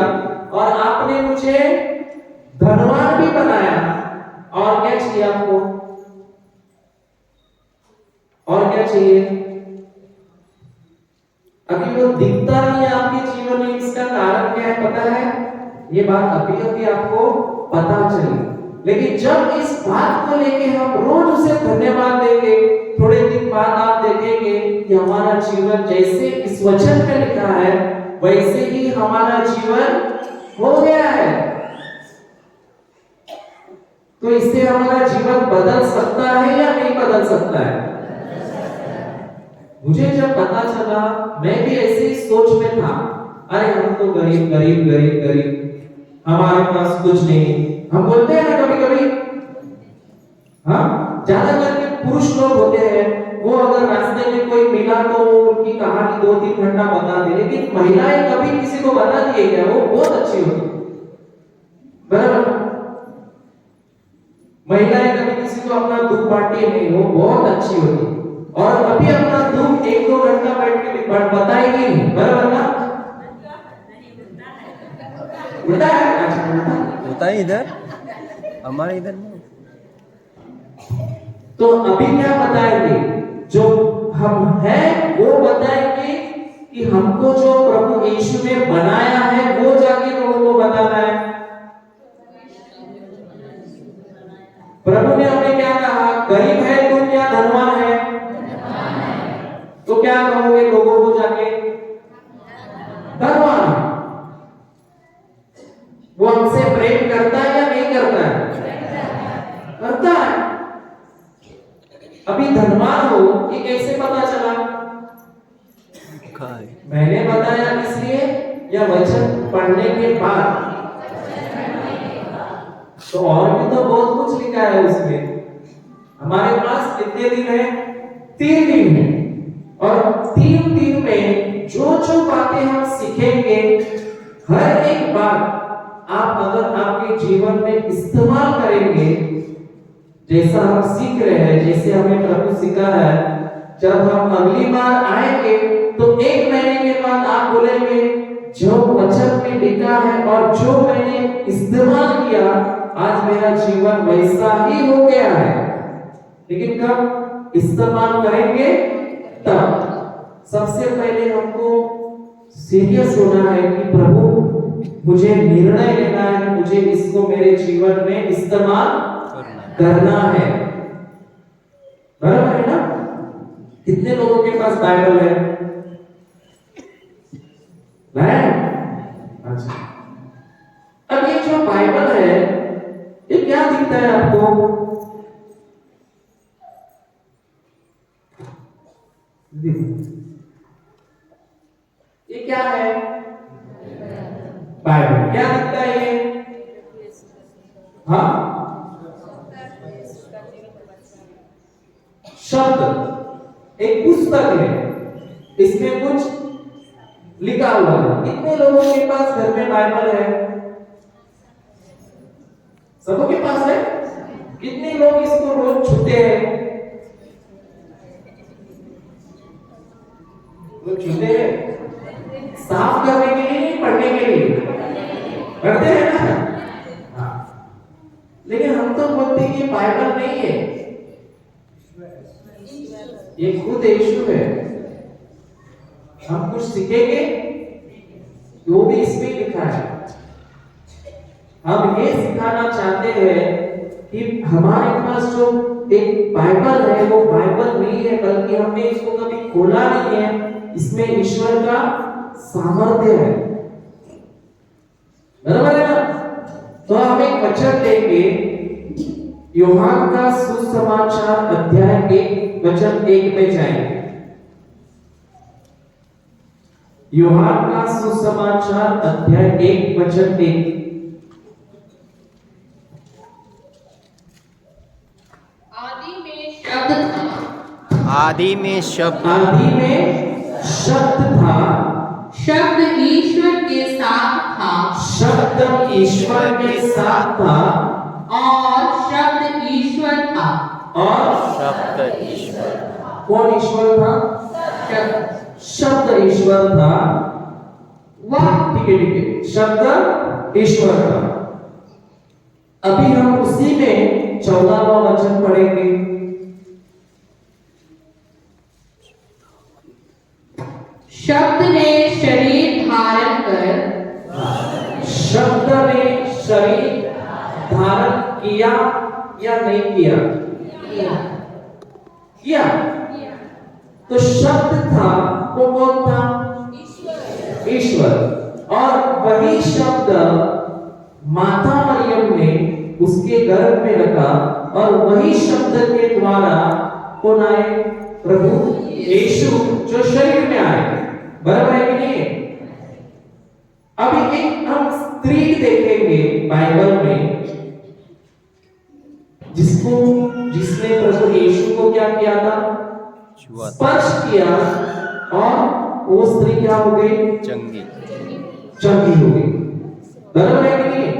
और आपने मुझे धनवान भी बनाया। और क्या चाहिए आपको? और क्या चाहिए? अभी वो दिखता नहीं है आपके जीवन में, इसका कारण क्या है पता है? ये बात अभी अभी आपको पता चली, लेकिन जब इस बात को लेके हम रोज उसे धन्यवाद देंगे, थोड़े दिन बाद आप देखेंगे कि हमारा जीवन जैसे इस वचन में लिखा है वैसे ही हमारा जीवन हो गया है। तो इससे हमारा जीवन बदल सकता है या नहीं बदल सकता है? मुझे जब पता चला, मैं भी ऐसे ही सोच में था, अरे हम तो गरीब गरीब गरीब गरीब, हमारे पास कुछ नहीं। हम बोलते हैं ना कभी कभी, हाँ, ज्यादा करके पुरुष लोग होते हैं, वो अगर रास्ते में कोई मिला तो उनकी कहानी 2-3 घंटा बता दे, लेकिन महिलाएं कभी किसी को बता दिए क्या? वो बहुत अच्छी होती, बराबर? महिलाएं कभी किसी को अपना दुख बांटे नहीं, वो बहुत अच्छी होती, और कभी अपना दुख 1-2 घंटा बैठ के बताएगी नहीं, बराबर ना? उल्टा है, अच्छा उल्टा होता है इधर, हमारे इधर नहीं। तो अभी क्या बताएंगे? जो हम हैं वो बताएंगे कि हमको जो प्रभु यीशु ने बनाया है वो जाके लोगों को बताना है। प्रभु ने हमें क्या कहा? गरीब है तुम या धनवान है? तो क्या कहोगे लोगों को जाके? धनवान है। वो हमसे प्रेम करता है या नहीं करता है? करता है। अभी धनवान हो ये कैसे पता चला? मैंने बताया इसलिए या वचन पढ़ने के बाद? तो और भी तो बहुत कुछ लिखा है उसमें। हमारे पास कितने दिन है? 3 दिन है, और 3 दिन में जो जो बातें हम सीखेंगे, हर एक बात आप अगर आपके जीवन में इस्तेमाल करेंगे, जैसा हम सीख रहे हैं, जैसे हमें प्रभु सिखा है, जब हम अगली बार आएंगे तो 1 महीने के बाद आप बोलेंगे जो वचन में लिखा है और जो मैंने इस्तेमाल किया, आज मेरा जीवन वैसा ही हो गया है। लेकिन कब इस्तेमाल करेंगे? तब। सबसे पहले हमको सीरियस होना है कि प्रभु मुझे निर्णय लेना है, मुझे इसको मेरे जीवन में इस्तेमाल करना है, बराबर है ना? कितने लोगों के पास बाइबल है? अच्छा, अब ये जो बाइबल है ये क्या दिखता है आपको? ये क्या है? बाइबल क्या दिखता है ये? हाँ, शब्द, एक पुस्तक है, इसमें कुछ लिखा हुआ है। कितने लोगों के पास घर में बाइबल है? सबों के पास है? कितने लोग इसको रोज छूते हैं? लोग छूते हैं साफ करने के लिए नहीं, पढ़ने के लिए पढ़ते हैं ना? हाँ। लेकिन हम तो बोलते हैं कि बाइबल नहीं है, ये खुद यीशु है। हम कुछ सीखेंगे वो भी इसमें लिखा है। हम ये सिखाना चाहते हैं कि हमारे पास जो एक बाइबल है वो बाइबल नहीं है, बल्कि हमने इसको कभी खोला नहीं है, इसमें ईश्वर का सामर्थ्य है, बराबर है ना? तो हम एक वचन देंगे, यूहन्ना का सुसमाचार अध्याय 1 वचन 1 में जाएंगे। यूहन्ना का सुसमाचार अध्याय 1 वचन 1। आदि में शब्द था, शब्द ईश्वर के साथ था, शब्द ईश्वर के साथ था, और शब्द ईश्वर था, और शब्द ईश्वर। कौन ईश्वर था? शब्द ईश्वर था। वाह, ठीक है, शब्द ईश्वर था। अभी हम उसी में 14वां वचन पढ़ेंगे। शब्द ने शरीर धारण कर शब्द ने शरीर धारण किया या नहीं किया? किया। तो शब्द था वो कौन था? ईश्वर। और वही शब्द माता मरियम ने उसके गर्भ में रखा और वही शब्द के द्वारा कौन आए? प्रभु यीशु जो शरीर में आए। बराबर है कि नहीं? अभी एक हम स्त्री देखेंगे बाइबल में जिसने प्रभु यीशु को क्या किया था? छुआ था। स्पर्श किया और वो स्त्री क्या हो गई? चंगी। चंगी हो गई। बराबर है कि नहीं?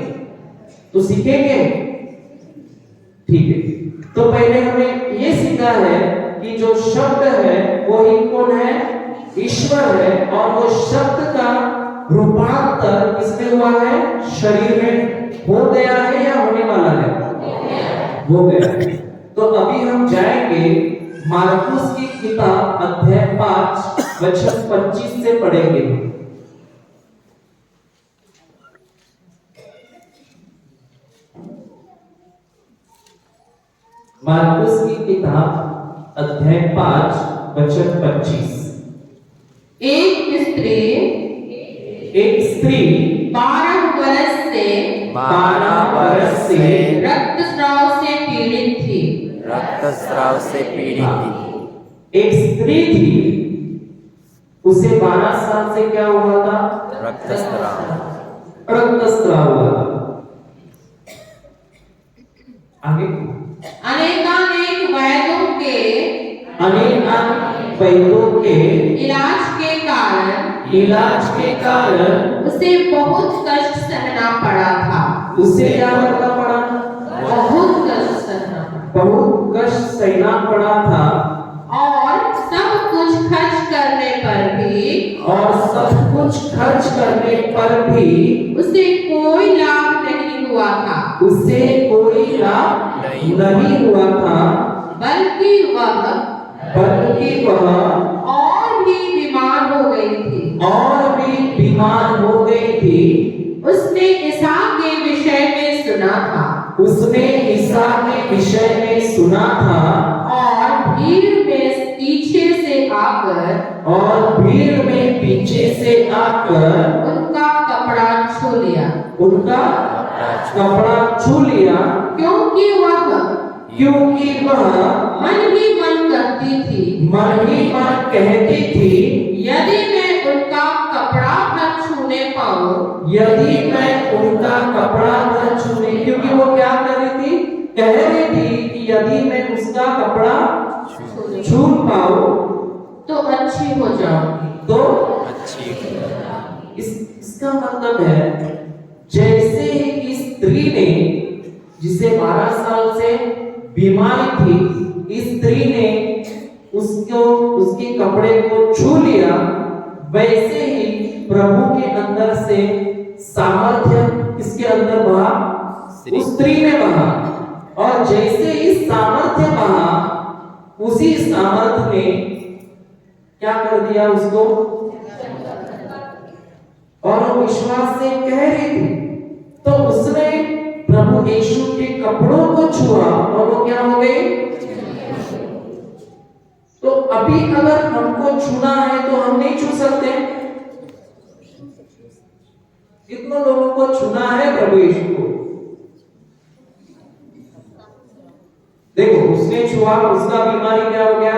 तो सीखेंगे, ठीक है। तो पहले हमें ये सीखा है कि जो शब्द है वो ही कौन है? ईश्वर है। और वो शब्द का रूपांतर किसमें हुआ है? शरीर में हो गया है या होने वाला है? हो गया है। तो अभी हम जाएंगे मार्कुस की किताब अध्याय 5 वचन 25 से पढ़ेंगे। मार्कुस की किताब अध्याय 5 वचन 25। एक स्त्री 12 वर्ष से रक्तस्राव से पीड़ित थी। रक्तस्राव से पीड़ित थी। एक स्त्री थी, उसे 12 साल से क्या हुआ था? रक्तस्राव। रक्तस्राव हुआ था। आगे अनेकानेक वैद्यों के इलाज के कारण उसे बहुत कष्ट सहना पड़ा था। उसे क्या करना पड़ा? बहुत कष्ट सहना पड़ा। बहुत कष्ट सहना पड़ा था। और सब कुछ खर्च करने पर भी उसे कोई लाभ नहीं हुआ था। नहीं हुआ था। बल्कि वह और भी बीमार हो गई थी। उसने ईसा के विषय में सुना था। और भीड़ में पीछे से आकर उनका कपड़ा छू लिया। क्योंकि वह मन ही मन कहती थी यदि मैं उनका कपड़ा न छूने पाऊं। क्योंकि वो क्या कर रही थी? कह रही थी कि यदि मैं उसका कपड़ा छू पाऊं तो अच्छी हो जाऊंगी। इसका मतलब है जैसे ही स्त्री ने, जिसे 12 साल से बीमारी थी, इस स्त्री ने उसके कपड़े को छू लिया, वैसे ही प्रभु के अंदर से सामर्थ्य किसके अंदर बहा? उस स्त्री में बहा। और जैसे ही सामर्थ्य बहा, उसी सामर्थ्य ने क्या कर दिया उसको? और वो विश्वास से कह रही थी, तो उसने प्रभु यीशु के कपड़ों को छुआ और वो क्या हो गई? तो अभी अगर हमको छूना है तो हम नहीं छू सकते। कितने लोगों को छूना है प्रभु यीशु को? देखो, उसने छुआ, उसका बीमारी क्या हो गया?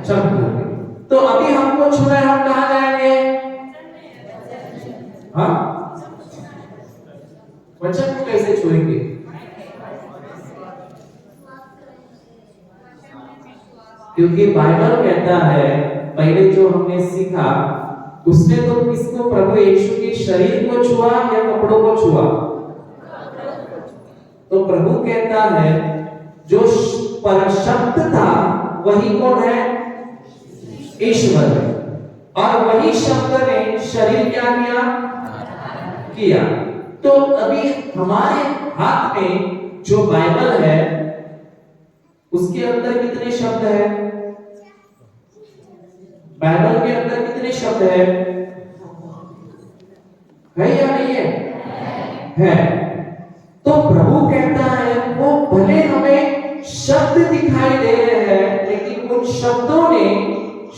चंग हो गई। तो अभी हमको छूना है, हम कहां जाएंगे? हाँ, वचन को कैसे छुएंगे? क्योंकि बाइबल कहता है, पहले जो हमने सीखा, उसने तो किसको? प्रभु यीशु के शरीर को छुआ या कपड़ों को छुआ? तो प्रभु कहता है जो पर शब्द था वही कौन है? ईश्वर है। और वही शब्द ने शरीर क्या किया? तो अभी हमारे हाथ में जो बाइबल है उसके अंदर कितने शब्द हैं? बाइबल के अंदर कितने शब्द है या नहीं है? तो प्रभु कहता है वो भले हमें शब्द दिखाई दे रहे हैं, लेकिन उन शब्दों ने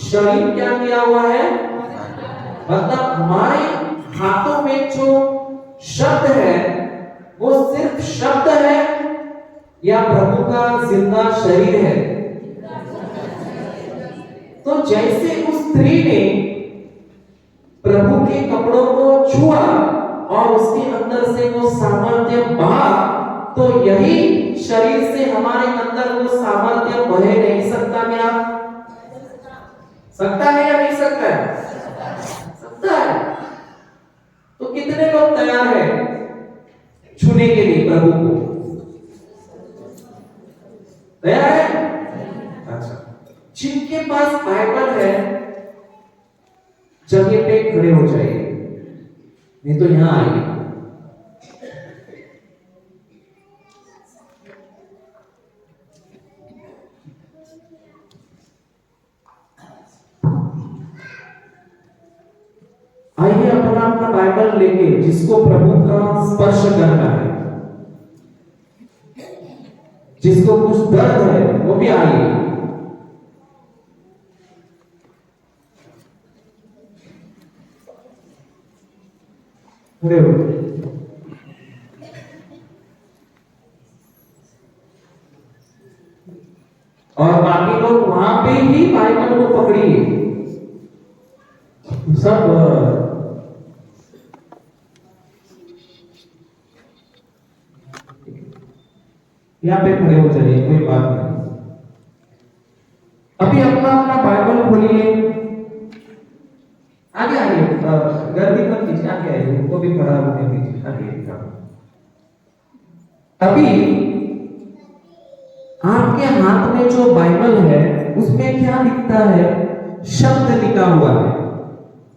शरीर क्या किया हुआ है? मतलब हमारे हाथों में जो शब्द है वो सिर्फ शब्द है या प्रभु का जिंदा शरीर है? तो जैसे उस स्त्री ने प्रभु के कपड़ों को छुआ और उसके अंदर से वो सामर्थ्य बहा, तो यही शरीर से हमारे अंदर वो सामर्थ्य बहे नहीं सकता क्या? सकता है या नहीं सकता है? सकता है। तो कितने लोग तैयार हैं छूने के लिए प्रभु को? तैयार है? अच्छा, जिनके पास बाइबल है जगह पे खड़े हो जाइए, नहीं तो यहां आइए। आइए अपना अपना बाइबल लेके, जिसको प्रभु का स्पर्श करना है, जिसको कुछ दर्द है वो भी आइए। खड़े हो। और बाकी लोग वहां पे ही बाइबल को पकड़िए। सब यहाँ पे खड़े हो जाइए, कोई बात नहीं। अभी अपना अपना बाइबल खोलिए, आगे आइए, गर्दी मत कीजिए, आगे आइए, उनको भी खड़ा होने दीजिए, आगे। अभी आपके हाथ में जो बाइबल है उसमें क्या लिखता है? शब्द लिखा हुआ है।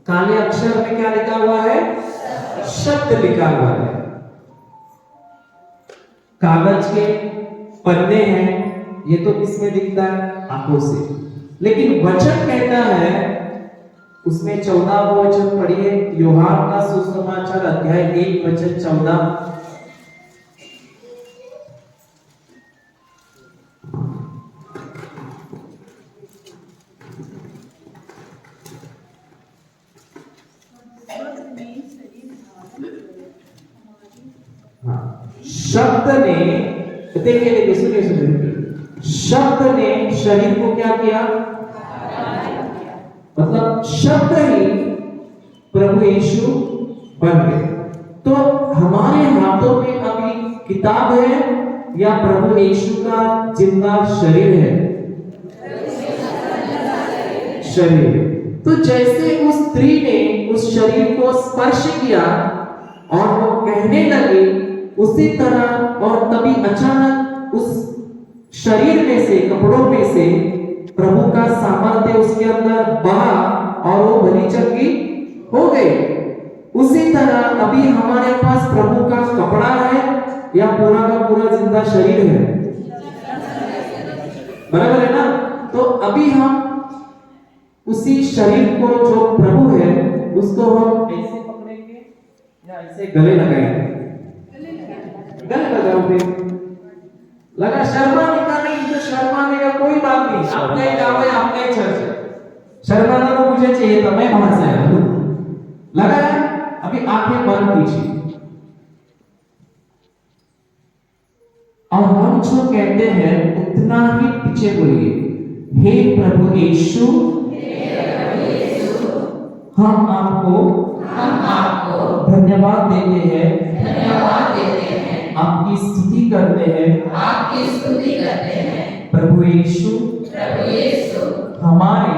काले अक्षर में क्या लिखा हुआ है? शब्द लिखा हुआ है। कागज के पन्ने हैं, ये तो किसमें दिखता है? आंखों से। लेकिन वचन कहता है, उसमें 14 वचन पढ़िए, यूहन्ना का सुसमाचार अध्याय 1 वचन 14। शब्द ने, देखिए सुनिए, शब्द ने शरीर को क्या किया? मतलब शब्द ही प्रभु यीशु बन गए। तो हमारे हाथों में अभी किताब है या प्रभु यीशु का जिंदा शरीर है? शरीर। तो जैसे उस स्त्री ने उस शरीर को स्पर्श किया और वो कहने लगी, उसी तरह और तभी अचानक उस शरीर में से, कपड़ों में से प्रभु का सामर्थ्य उसके अंदर बहा और वो भली चंगी हो गई। उसी तरह अभी हमारे पास प्रभु का कपड़ा है या पूरा का पूरा जिंदा शरीर है? बराबर है ना? तो अभी हम उसी शरीर को, जो प्रभु है, उसको हम ऐसे पकड़ेंगे या ऐसे गले लगाएंगे? गले लगाओगे। लगा शर्माने का नहीं, तो शर्माने का कोई बात नहीं। आपने गाँव है, आपने चर्च, शर्माना तो मुझे चाहिए था, मैं बाहर से आया। लगा है? अभी आंखें बंद कीजिए और हम जो कहते हैं उतना ही पीछे बोलिए, हे प्रभु यीशु, हम आपको धन्यवाद देते हैं, आपकी स्तुति करते हैं, प्रभु यीशु, हमारे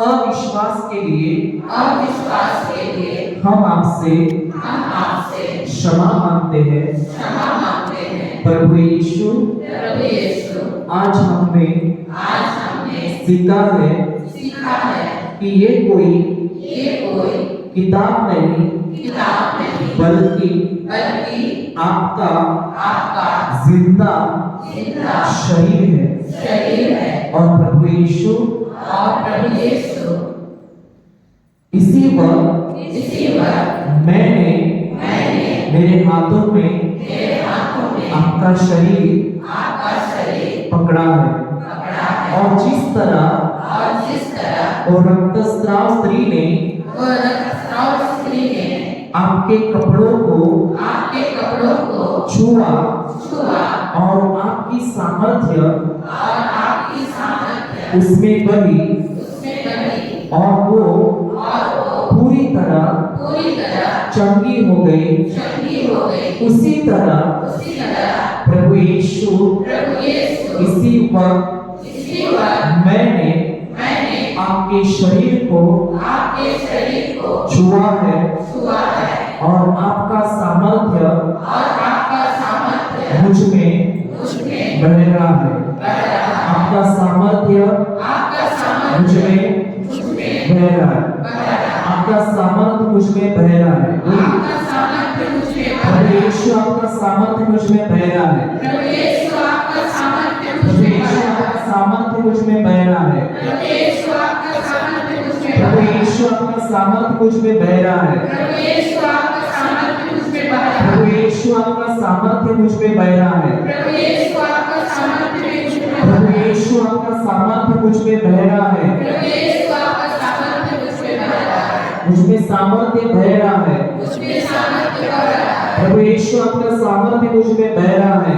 अविश्वास के लिए हम आपसे क्षमा मांगते हैं। प्रभु यीशु, आज हमने सीखा है कि ये कोई किताब नहीं, बल्कि आपका जिंदा शरीर है। और प्रभु यीशु, इसी वक्त मैंने मेरे हाथों में आपका शरीर पकड़ा है और जिस तरह वो रक्तस्राव स्त्री ने आपके कपड़ों को छुआ और आपकी सामर्थ्य उसमें बही और वो पूरी तरह चंगी हो गई। उसी तरह प्रभु यीशु इसी वक्त मैंने आपके शरीर को छुआ है और आपका सामर्थ्य मुझ में बह रहा है। आपका सामर्थ्य मुझ में बह रहा है। आपका सामर्थ्य मुझ में बह रहा है। प्रभु यीशु आपका सामर्थ्य मुझ में बह रहा है। प्रभु यीशु आपका सामर्थ्य मुझ में बह रहा है। प्रभु यीशु आपका सामर्थ्य मुझ में बह रहा है। प्रभु यीशु आपका सामर्थ्य मुझ में बह रहा है। प्रभु यीशु आपका सामर्थ्य मुझ में बह रहा है। मुझ में सामर्थ्य बह रहा है। प्रभु यीशु आपका सामर्थ्य मुझ में बह रहा है।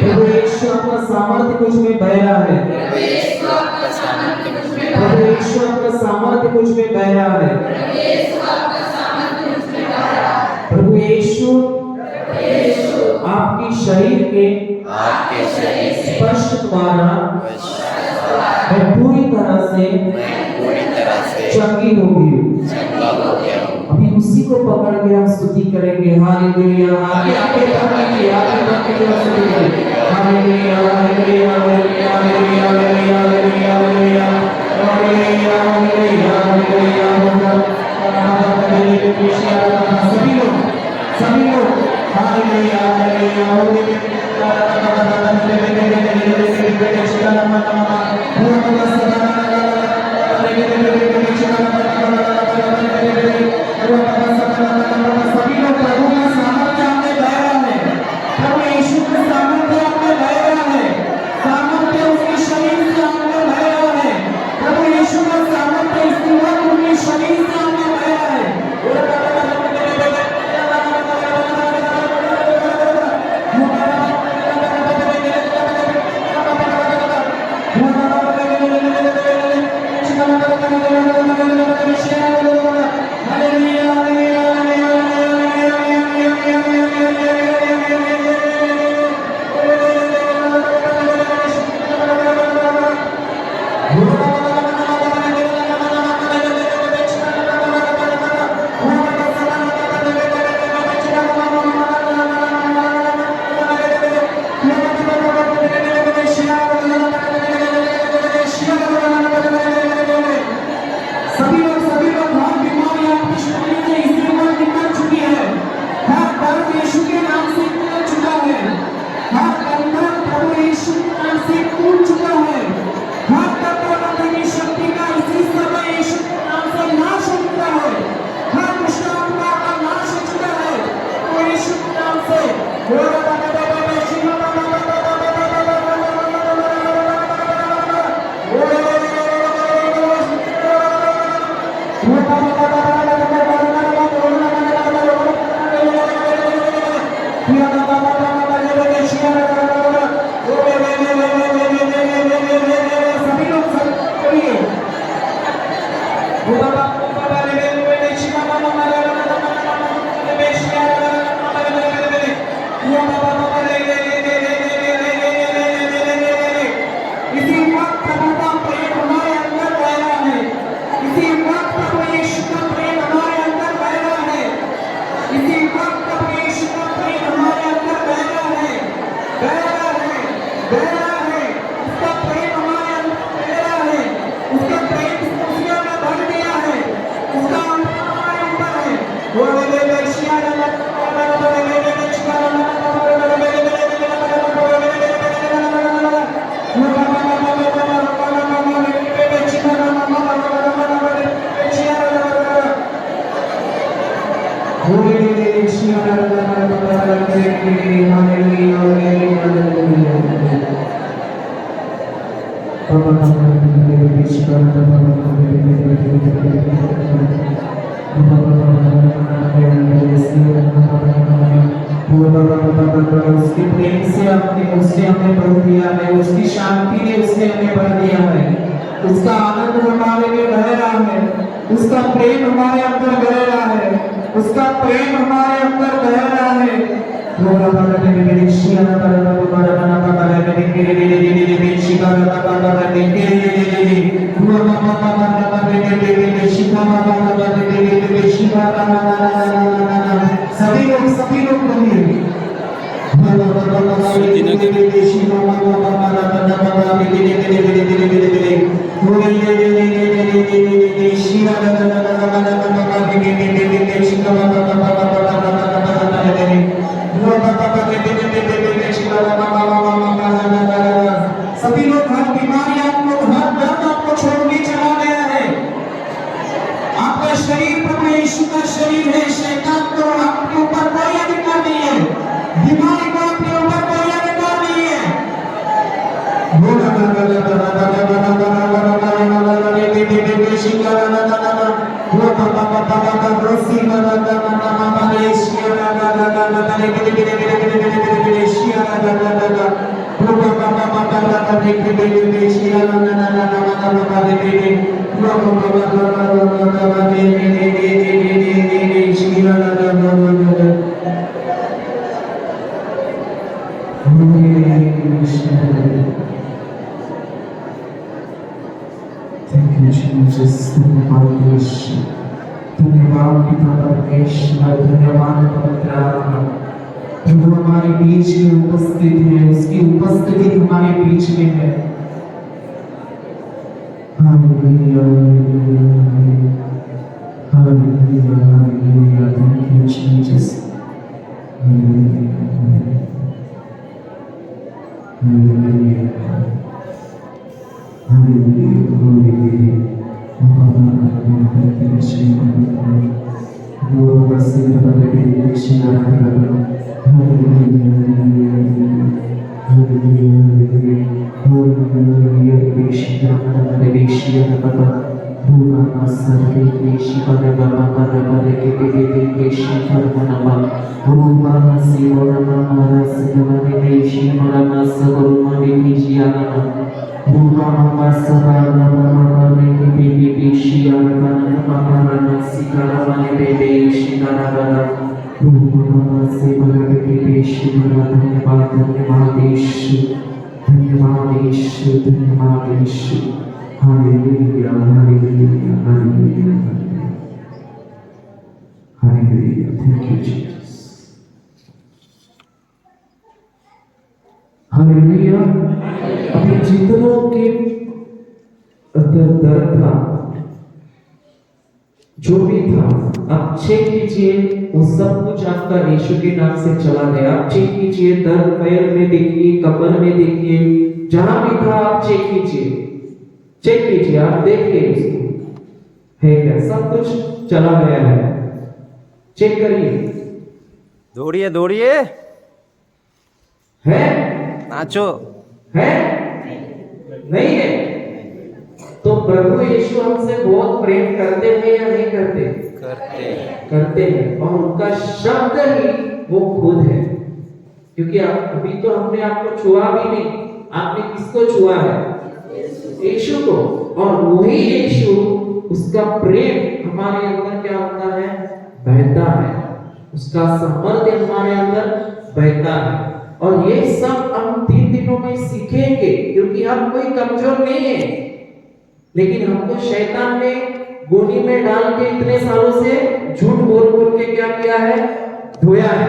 प्रभु यीशु आपका सामर्थ्य मुझ में बह रहा है। प्रभु यीशु आपका सामर्थ्य मुझ में बह रहा है। प्रभु यीशु आपकी शरीर के स्पर्श द्वारा मैं पूरी तरह से चंगी हो गई। अभी उसी को पकड़ के हम स्तुति करेंगे। हालेलुया आगे आगे बढ़ेंगे। आगे बढ़ते हुए स्तुति करेंगे। Hallelujah hallelujah hallelujah hallelujah hallelujah hallelujah hallelujah hallelujah hallelujah सभी लोग हालेलुया हालेलुया सभी लोग प्रभु का सामर्थ्य आपने बह रहा है। प्रभु यीशु का सामर्थ्य आपने बह रहा है। सामर्थ्य उसके शरीर से आपने बह रहा है। प्रभु यीशु का सामर्थ्य इस वक्त उनके शरीर से आपने बह रहा है। उसके प्रेम से उसने हमें भर दिया है, उसकी शांति ने उसने हमें भर दिया है, उसका आनंद हमारे में बह रहा है, उसका प्रेम हमारे अंदर बह रहा है, उसका प्रेम हमारे अंदर बह रहा है। सभी लोग बोलिए सभी लोग हर बीमारी आपको, हर दर्द आपको छोड़ने चला गया है। आपका शरीर प्रभु यीशु का शरीर है। शैतान को आपके ऊपर कोई अधिकार नहीं है, बीमारी को आपके ऊपर कोई अधिकार नहीं है। धन्यवाद पिता परमेश्वर, धन्यवाद पवित्र आत्मा, प्रभु हमारे बीच में उपस्थित है, उसकी उपस्थिति हमारे बीच में है। Hallelujah, hallelujah, hallelujah, thank you Jesus. Hallelujah, hallelujah, thank you Jesus। Hallelujah. अभी जितनों के अंदर दर्द था, जो भी था, आप चेक कीजिए, वो सब कुछ आपका यीशु के नाम से चला गया। आप चेक कीजिए, दर्द पैर में देखिए, कमर में देखिए, जहां भी था आप चेक कीजिए, चेक कीजिए, आप देखिए उसको है क्या, सब कुछ चला गया है। चेक करिए, दौड़िए दौड़िए, है नाचो। है नहीं है? तो प्रभु यीशु हमसे बहुत प्रेम करते हैं या नहीं करते? करते हैं। और उनका शब्द ही वो खुद है। क्योंकि अभी तो हमने आपको छुआ भी नहीं, आपने किसको छुआ है? यीशु को। और वही यीशु, उसका प्रेम हमारे अंदर क्या होता है? बहता है। उसका सामर्थ्य हमारे अंदर बहता है। और ये सब हम 3 दिनों में सीखेंगे, क्योंकि हम कोई कमजोर नहीं है, लेकिन हमको शैतान ने गोनी में डाल के इतने सालों से झूठ बोल बोल के क्या किया है? धोया है।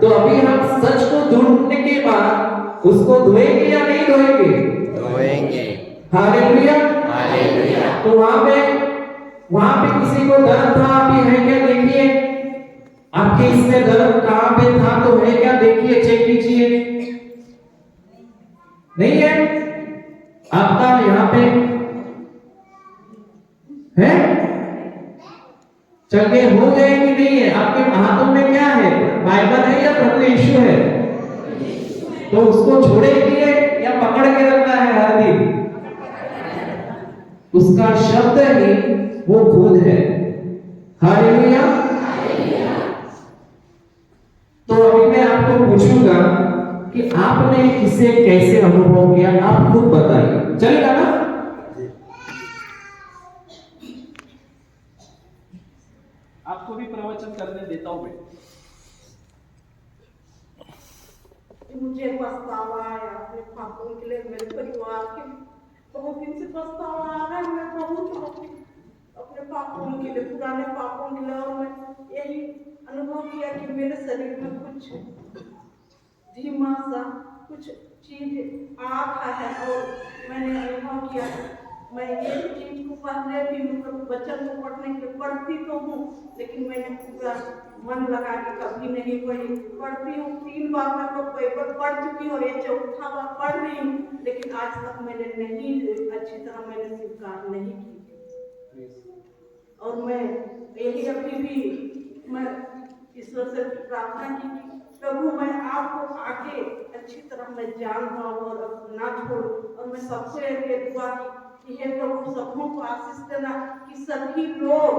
तो अभी हम सच को ढूंढने के बाद उसको धोएंगे या नहीं धोएंगे? धोएंगे। Hallelujah, hallelujah. तो वहां पे किसी को दर्द था, अभी है क्या? देखिए आपके इसमें दर्द कहां पे था, तो है क्या? देखिए, चेक कीजिए। नहीं है आपका यहाँ पे? है? चंगे हो गए कि नहीं है? आपके हाथों में क्या है? बाइबल है या प्रभु यीशु है? तो उसको छोड़ेंगे या पकड़ के रखना है हर दिन? उसका शब्द ही वो खुद है। हालेलुया। तो अभी मैं आपको पूछूंगा कि आपने इसे कैसे अनुभव किया, आप खुद बताइए। चलेगा ना? आपको भी प्रवचन करने देता हूं मैं। मुझे पछतावा आया अपने पापों के लिए, मेरे परिवार के बहुत दिन से पछतावा आ रहा है। मैं बहुत अपने पापों के लिए, पुराने पापों के लिए, और मैं यही अनुभव किया कि मेरे शरीर में कुछ धीमा सा कुछ चीज आ रहा है। और मैंने अनुभव किया मैं ये चीज को पहले भी मतलब बच्चों को पढ़ने के पढ़ती तो हूँ, लेकिन मैंने पूरा मन लगा के कभी नहीं पढ़ी। पढ़ती हूँ 3 बार मैं तो पेपर पढ़ चुकी हूँ और ये 4था बार पढ़ रही हूँ, लेकिन आज तक मैंने नहीं अच्छी तरह मैंने स्वीकार नहीं की। और मैं यही अभी भी मैं ईश्वर से प्रार्थना की कि प्रभु मैं आपको आगे अच्छी तरह मैं जान पाऊँ और ना छोड़ूं। और मैं सबसे ये दुआ की हे प्रभु सबों को आशीष देना कि सभी लोग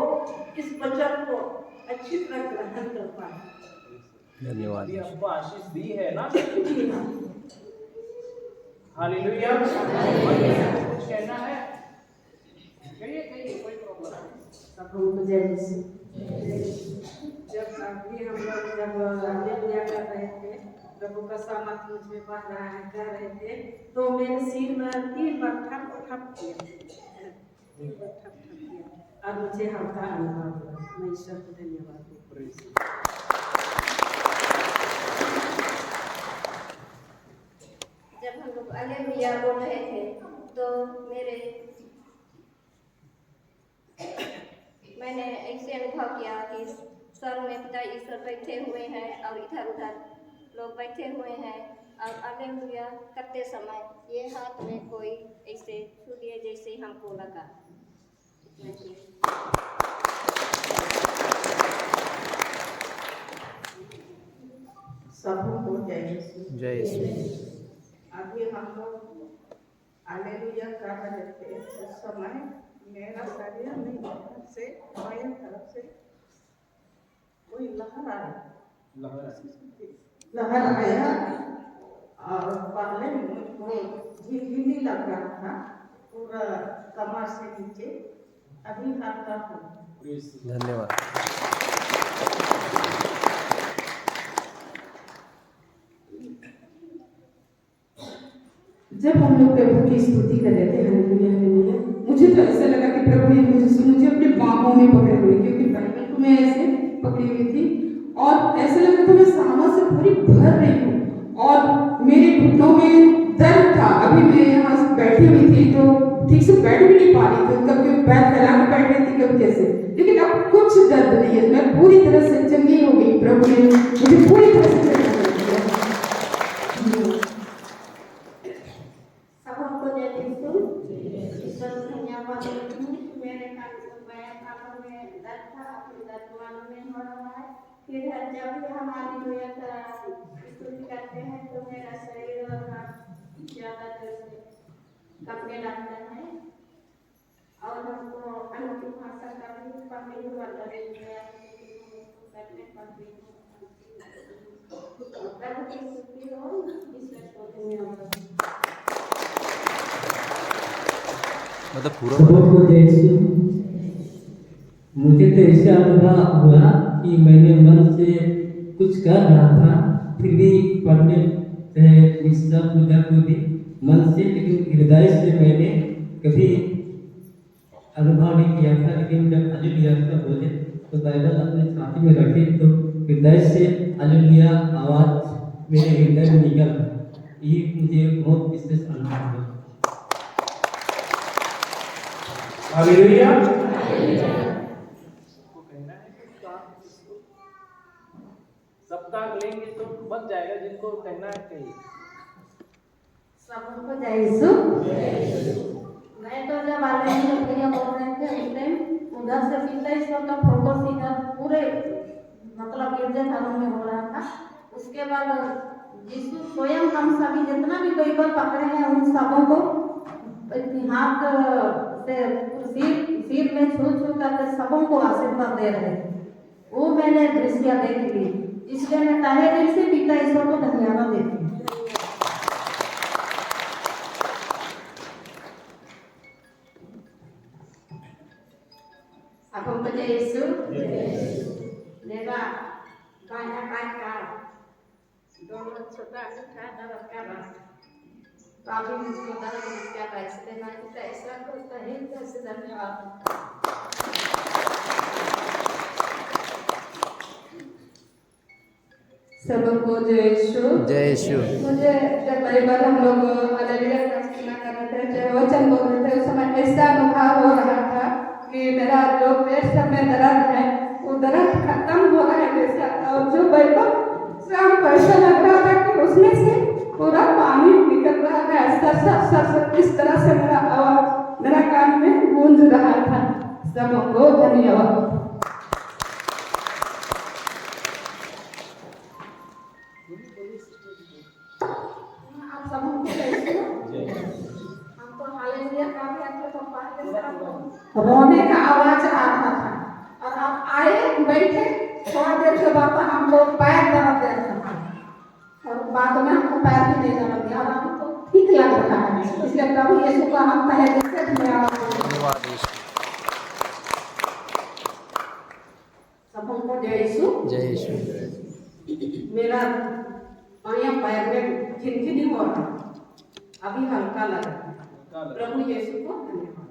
इस वचन को अच्छी तरह ग्रहण कर पाए। धन्यवाद। अभी आपको आशीष दी है ना? जी हाँ। हालेलुया। कुछ कहना है? कहिए कोई प्रॉब्लम नहीं। सब हमको जय मसीह। जब अभी हम लोग जब हालेलुया कर रहे थे, प्रभु का सामर्थ मुझ में बह रहा है कर रहे थे, तो मेरे सिर में 3 बार ठप ठप किया, 3 बार ठप ठप किया और मुझे हल्का अनुभव हुआ। मैं ईश्वर को धन्यवाद देती हूँ। जब हम लोग हालेलुया बोल रहे थे तो मैंने ऐसे अनुभव किया कि सर में पिता ईश्वर बैठे हुए हैं और इधर उधर लोग बैठे हुए हैं, और हालेलुया करते समय ये हाथ में कोई ऐसे छू दिए जैसे हमको लगा। सबों को जय मसीह। जय यीशु। अभी हम लोग हालेलुया कर रहे थे, उस समय मेरा शरीर में इधर से बाएं तरफ से कोई लहर आया और पहले मुझको झिलझिली लग रहा था पूरा कमर से नीचे, अभी हल्का हो। धन्यवाद। जब हम लोग प्रभु की स्तुति कर रहे थे हालेलुया हालेलुया, मुझे तो ऐसा लगा कि प्रभु मुझे अपने बाहों में पकड़े हुए, क्योंकि बाइबल को मैं ऐसे पकड़ी हुई थी और ऐसा लगा था मैं सामा से पूरी भर रही हूँ और मेरे घुटनों में दर्द था। अभी मैं यहाँ बैठी हुई थी तो ठीक से बैठ भी नहीं पा रही थी, कभी पैर फैला कर बैठ रही थी, कभी कैसे, लेकिन अब कुछ दर्द नहीं है, मैं पूरी तरह से चंगी हो गई। प्रभु ने मुझे पूरी तरह से चंगा कर दिया। सबको जय यीशु। ईश्वर को धन्यवाद देती हूँ। मेरे कानों में दर्द था, फिर दर्द मालूम नहीं हो रहा है। फिर जब भी हम हालेलुया का स्तुति करते हैं तो मेरा शरीर और हाथ ज़्यादा जोर से कपड़े लगते हैं और हमको अन्य भाषा का भी पढ़ने हुआ करने पड़ती है। प्रभु की स्तुति हो, ईश्वर को धन्यवाद। मतलब पूरा सबको जय यीशु। मुझे तो ऐसा अनुभव हुआ कि मैंने मन से कुछ कर रहा था, फिर भी पढ़ने निष्ठा पूजा को भी मन से, लेकिन हृदय से मैंने कभी अनुभव नहीं किया था। लेकिन जब हालेलुया का बोले तो बाइबल अपने छाती में रखे तो हृदय से हालेलुया आवाज मेरे हृदय में निकल, ये मुझे बहुत विशेष अनुभव हुआ। हालेलुया। सप्ताह लेंगे तो बच जाएगा, जिनको कहना है कहिए। सबको जय यीशु। मैं तो जब हालेलुया बोल रहे थे उस टाइम उधर से पिछले ईश्वर का फोकस इधर पूरे मतलब गिरजाघरों में हो रहा था। उसके बाद यीशु स्वयं हम सभी जितना भी बाइबल पकड़े हैं उन सबों को हाथ से सिर में छू छू करके सबों को आशीर्वाद दे रहे थे। वो मैंने दृश्य देख ली, इसलिए मैं तहे दिल से पिता ईश्वर को धन्यवाद देती हूँ। Apa pada Yesus? Nera banyak akal. Dolar sudah kita dapat kabar. Tapi musuh dalam masyarakat sedang kita Islam kita Hindu sedang jawab. सबको जय यीशु। जय यीशु। मुझे जब बाइबल हम लोग हालेलुया प्रार्थना कर रहे थे, जब वचन बोल रहे थे, उस समय ऐसा अनुभव हो रहा था कि मेरा जो पेट सब में दर्द है वो दर्द खत्म हो रहा है जैसा, और जो बाइबल से हमको ऐसा लग रहा था कि उसमें से पूरा पानी निकल रहा है, सर इस तरह से मेरा आवाज मेरा कान में गूंज रहा था। सबको धन्यवाद। आप सबों को कैसे हमको हालेलुया का भी आपके पापा के रोने का आवाज आ रहा था, और आप आए बैठे थोड़ा देर के बाद हमको पैर दर्द दे रहा था, और बाद में हमको पैर भी नहीं दर्द दिया, और हमको ठीक लग रहा है। इसलिए प्रभु यीशु का हम पहले से धन्यवाद धन्यवाद यीशु। सबों को जय यीशु। जय यीशु। मेरा पाया पैर में खिनखिनी हो रहा, अभी हल्का लग रहा है। प्रभु यीशु को धन्यवाद।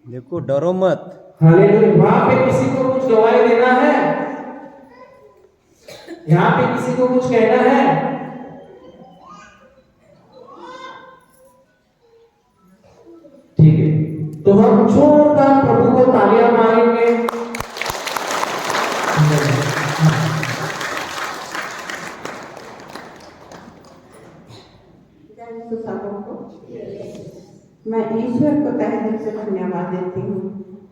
देखो डरो मत। हालेलुया। वहां पे किसी को कुछ गवाही देना है, यहाँ पे किसी को कुछ कहना है? ठीक है, तो हम जोरदार प्रभु को तालियां मारेंगे। सबों को मैं ईश्वर को तहे दिल से धन्यवाद देती हूँ,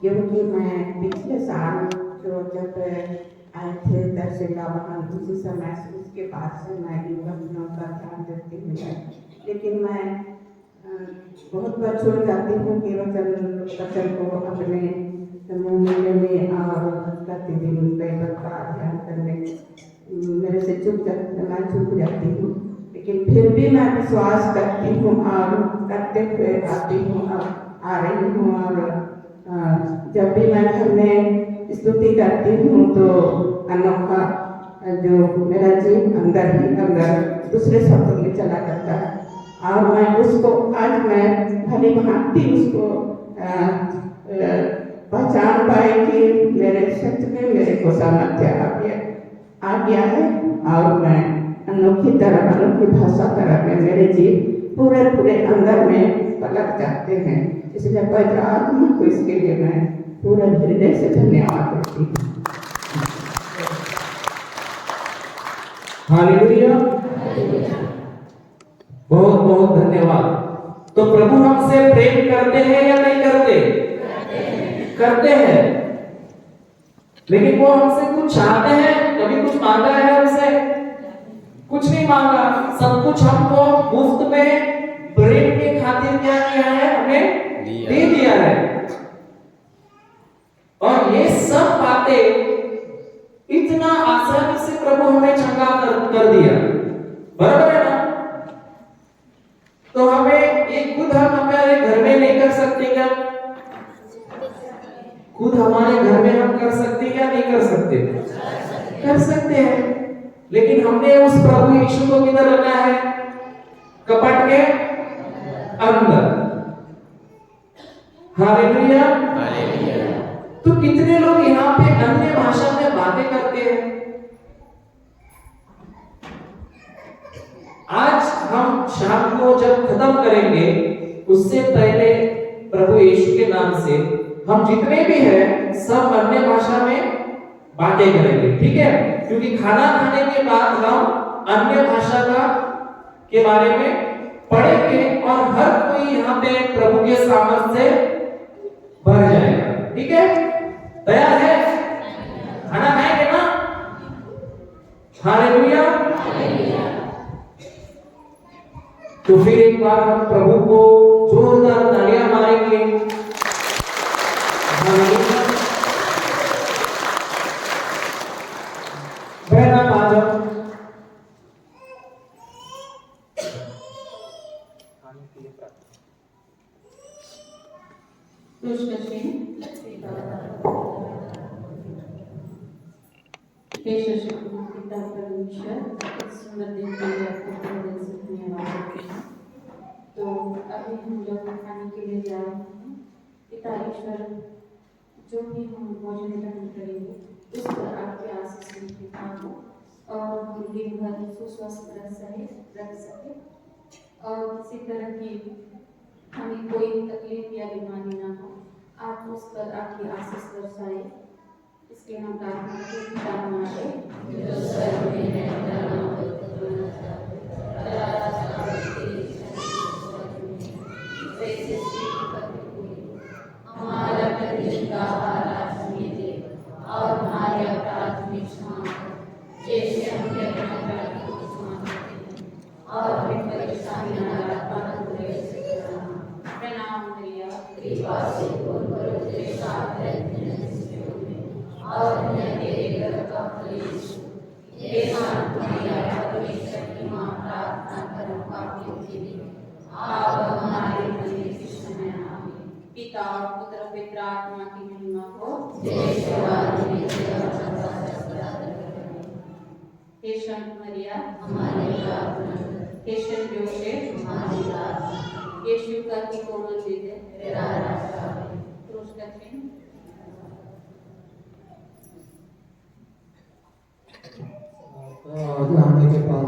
क्योंकि मैं पिछले साल जो जब आए थे दर्शिला वहाँ उसी समय से उसके बाद से मैं इन वचनों का ध्यान देती हूँ, लेकिन मैं बहुत बार छोड़ जाती हूँ कि वचन को अपने मुँह में लेने और प्रतिदिन बाइबल का अध्ययन करने मेरे से चुप जाती हूँ, लेकिन फिर भी मैं विश्वास करती हूँ और करते हुए आती हूँ और आ रही हूँ। और जब भी मैं घर में स्तुति करती हूँ तो अनोखा जो मेरा जीव अंदर ही अंदर दूसरे शब्दों में चला जाता है, और मैं उसको आज मैं भली भांति उसको पहचान पाई कि मेरे सच में मेरे को सामर्थ्य आ गया है, और मैं अनोखी भाषा तरह में मेरे जीव पूरे अंदर में पलक जाते हैं। इसलिए पवित्र आत्मा को इसके लिए मैं पूरे हृदय से धन्यवाद देती हूँ। हालेलुया। बहुत बहुत धन्यवाद। तो प्रभु हमसे प्रेम करते हैं या नहीं करते? करते हैं। लेकिन वो हमसे कुछ चाहते हैं? कभी कुछ मांगा है हमसे? कुछ नहीं मांगा। सब कुछ हमको मुफ्त में प्रेम के खातिर क्या किया है? हमें दे दिया है। और ये सब बातें इतना आसानी से प्रभु हमें चंगा कर दिया, बराबर है ना? तो हमें ये खुद हम हमारे घर में नहीं कर सकते क्या? खुद हमारे घर में हम कर सकते क्या? नहीं कर सकते? कर सकते हैं। लेकिन हमने उस प्रभु यीशु को किधर रखा है? कपट के अंदर। हालेलुया। तो कितने लोग यहाँ पे अन्य भाषा में बातें करते हैं? आज हम शाम को जब खत्म करेंगे उससे पहले प्रभु यीशु के नाम से हम जितने भी हैं सब अन्य भाषा में बातें करेंगे, ठीक है? क्योंकि खाना खाने के बाद हम अन्य भाषा का के बारे में पढ़ेंगे और हर कोई यहाँ पे प्रभु के सामर्थ्य से भर जाएगा, ठीक है? तैयार है? खाना खाएंगे ना? हालेलुया। तो फिर एक बार हम प्रभु को जोरदार तालियां मारेंगे। हालेलुया। बहना बाजम कृष्ण पिता परमेश्वर इस सुंदर दिन के लिए आपको दिल से धन्यवाद देते हैं। तो अभी हम लोग खाने के लिए जा रहे हैं। पिता ईश्वर, जो भी हम भोजन ग्रहण करेंगे उस पर आपके आशीष की कृपा हो और हम दिन भर सुस्वस्थ रख सके और किसी तरह की हमें कोई तकलीफ या बीमारी ना हो। आप उस पर आपकी आशीष बरसाए, इसके हम प्रार्थना करते हैं। जो स्वर्ग में है, तेरा नाम पवित्र हमारा प्रतिदिन का आहार आज हमें दे और हमारे अपराध में क्षमा कर, जैसे हम अपने अपराधी को क्षमा करते हैं, और हमें परेशानी न डाल, परंतु बुरे से बचाना। प्रणाम मैया, कृपा से पूर्ण करो, तेरे साथ रहते हैं और उन्हें तेरे गर्भ का फल यीशु। हे शांत मैया, परमेश्वर की माँ, प्रार्थना करो पापियों के लिए, आप हमारे लिए कृष्ण में आमीन। पिता और पुत्र पवित्र आत्मा की महिमा हो। जय शिवाजी में हे संत मरिया, हमारे प्रार्थना। हे संत योसेफ, हमारी प्रार्थना। हे स्वीकार की कोमल विजय, तेरा राजा क्रूस का चिन्ह। जाने के बाद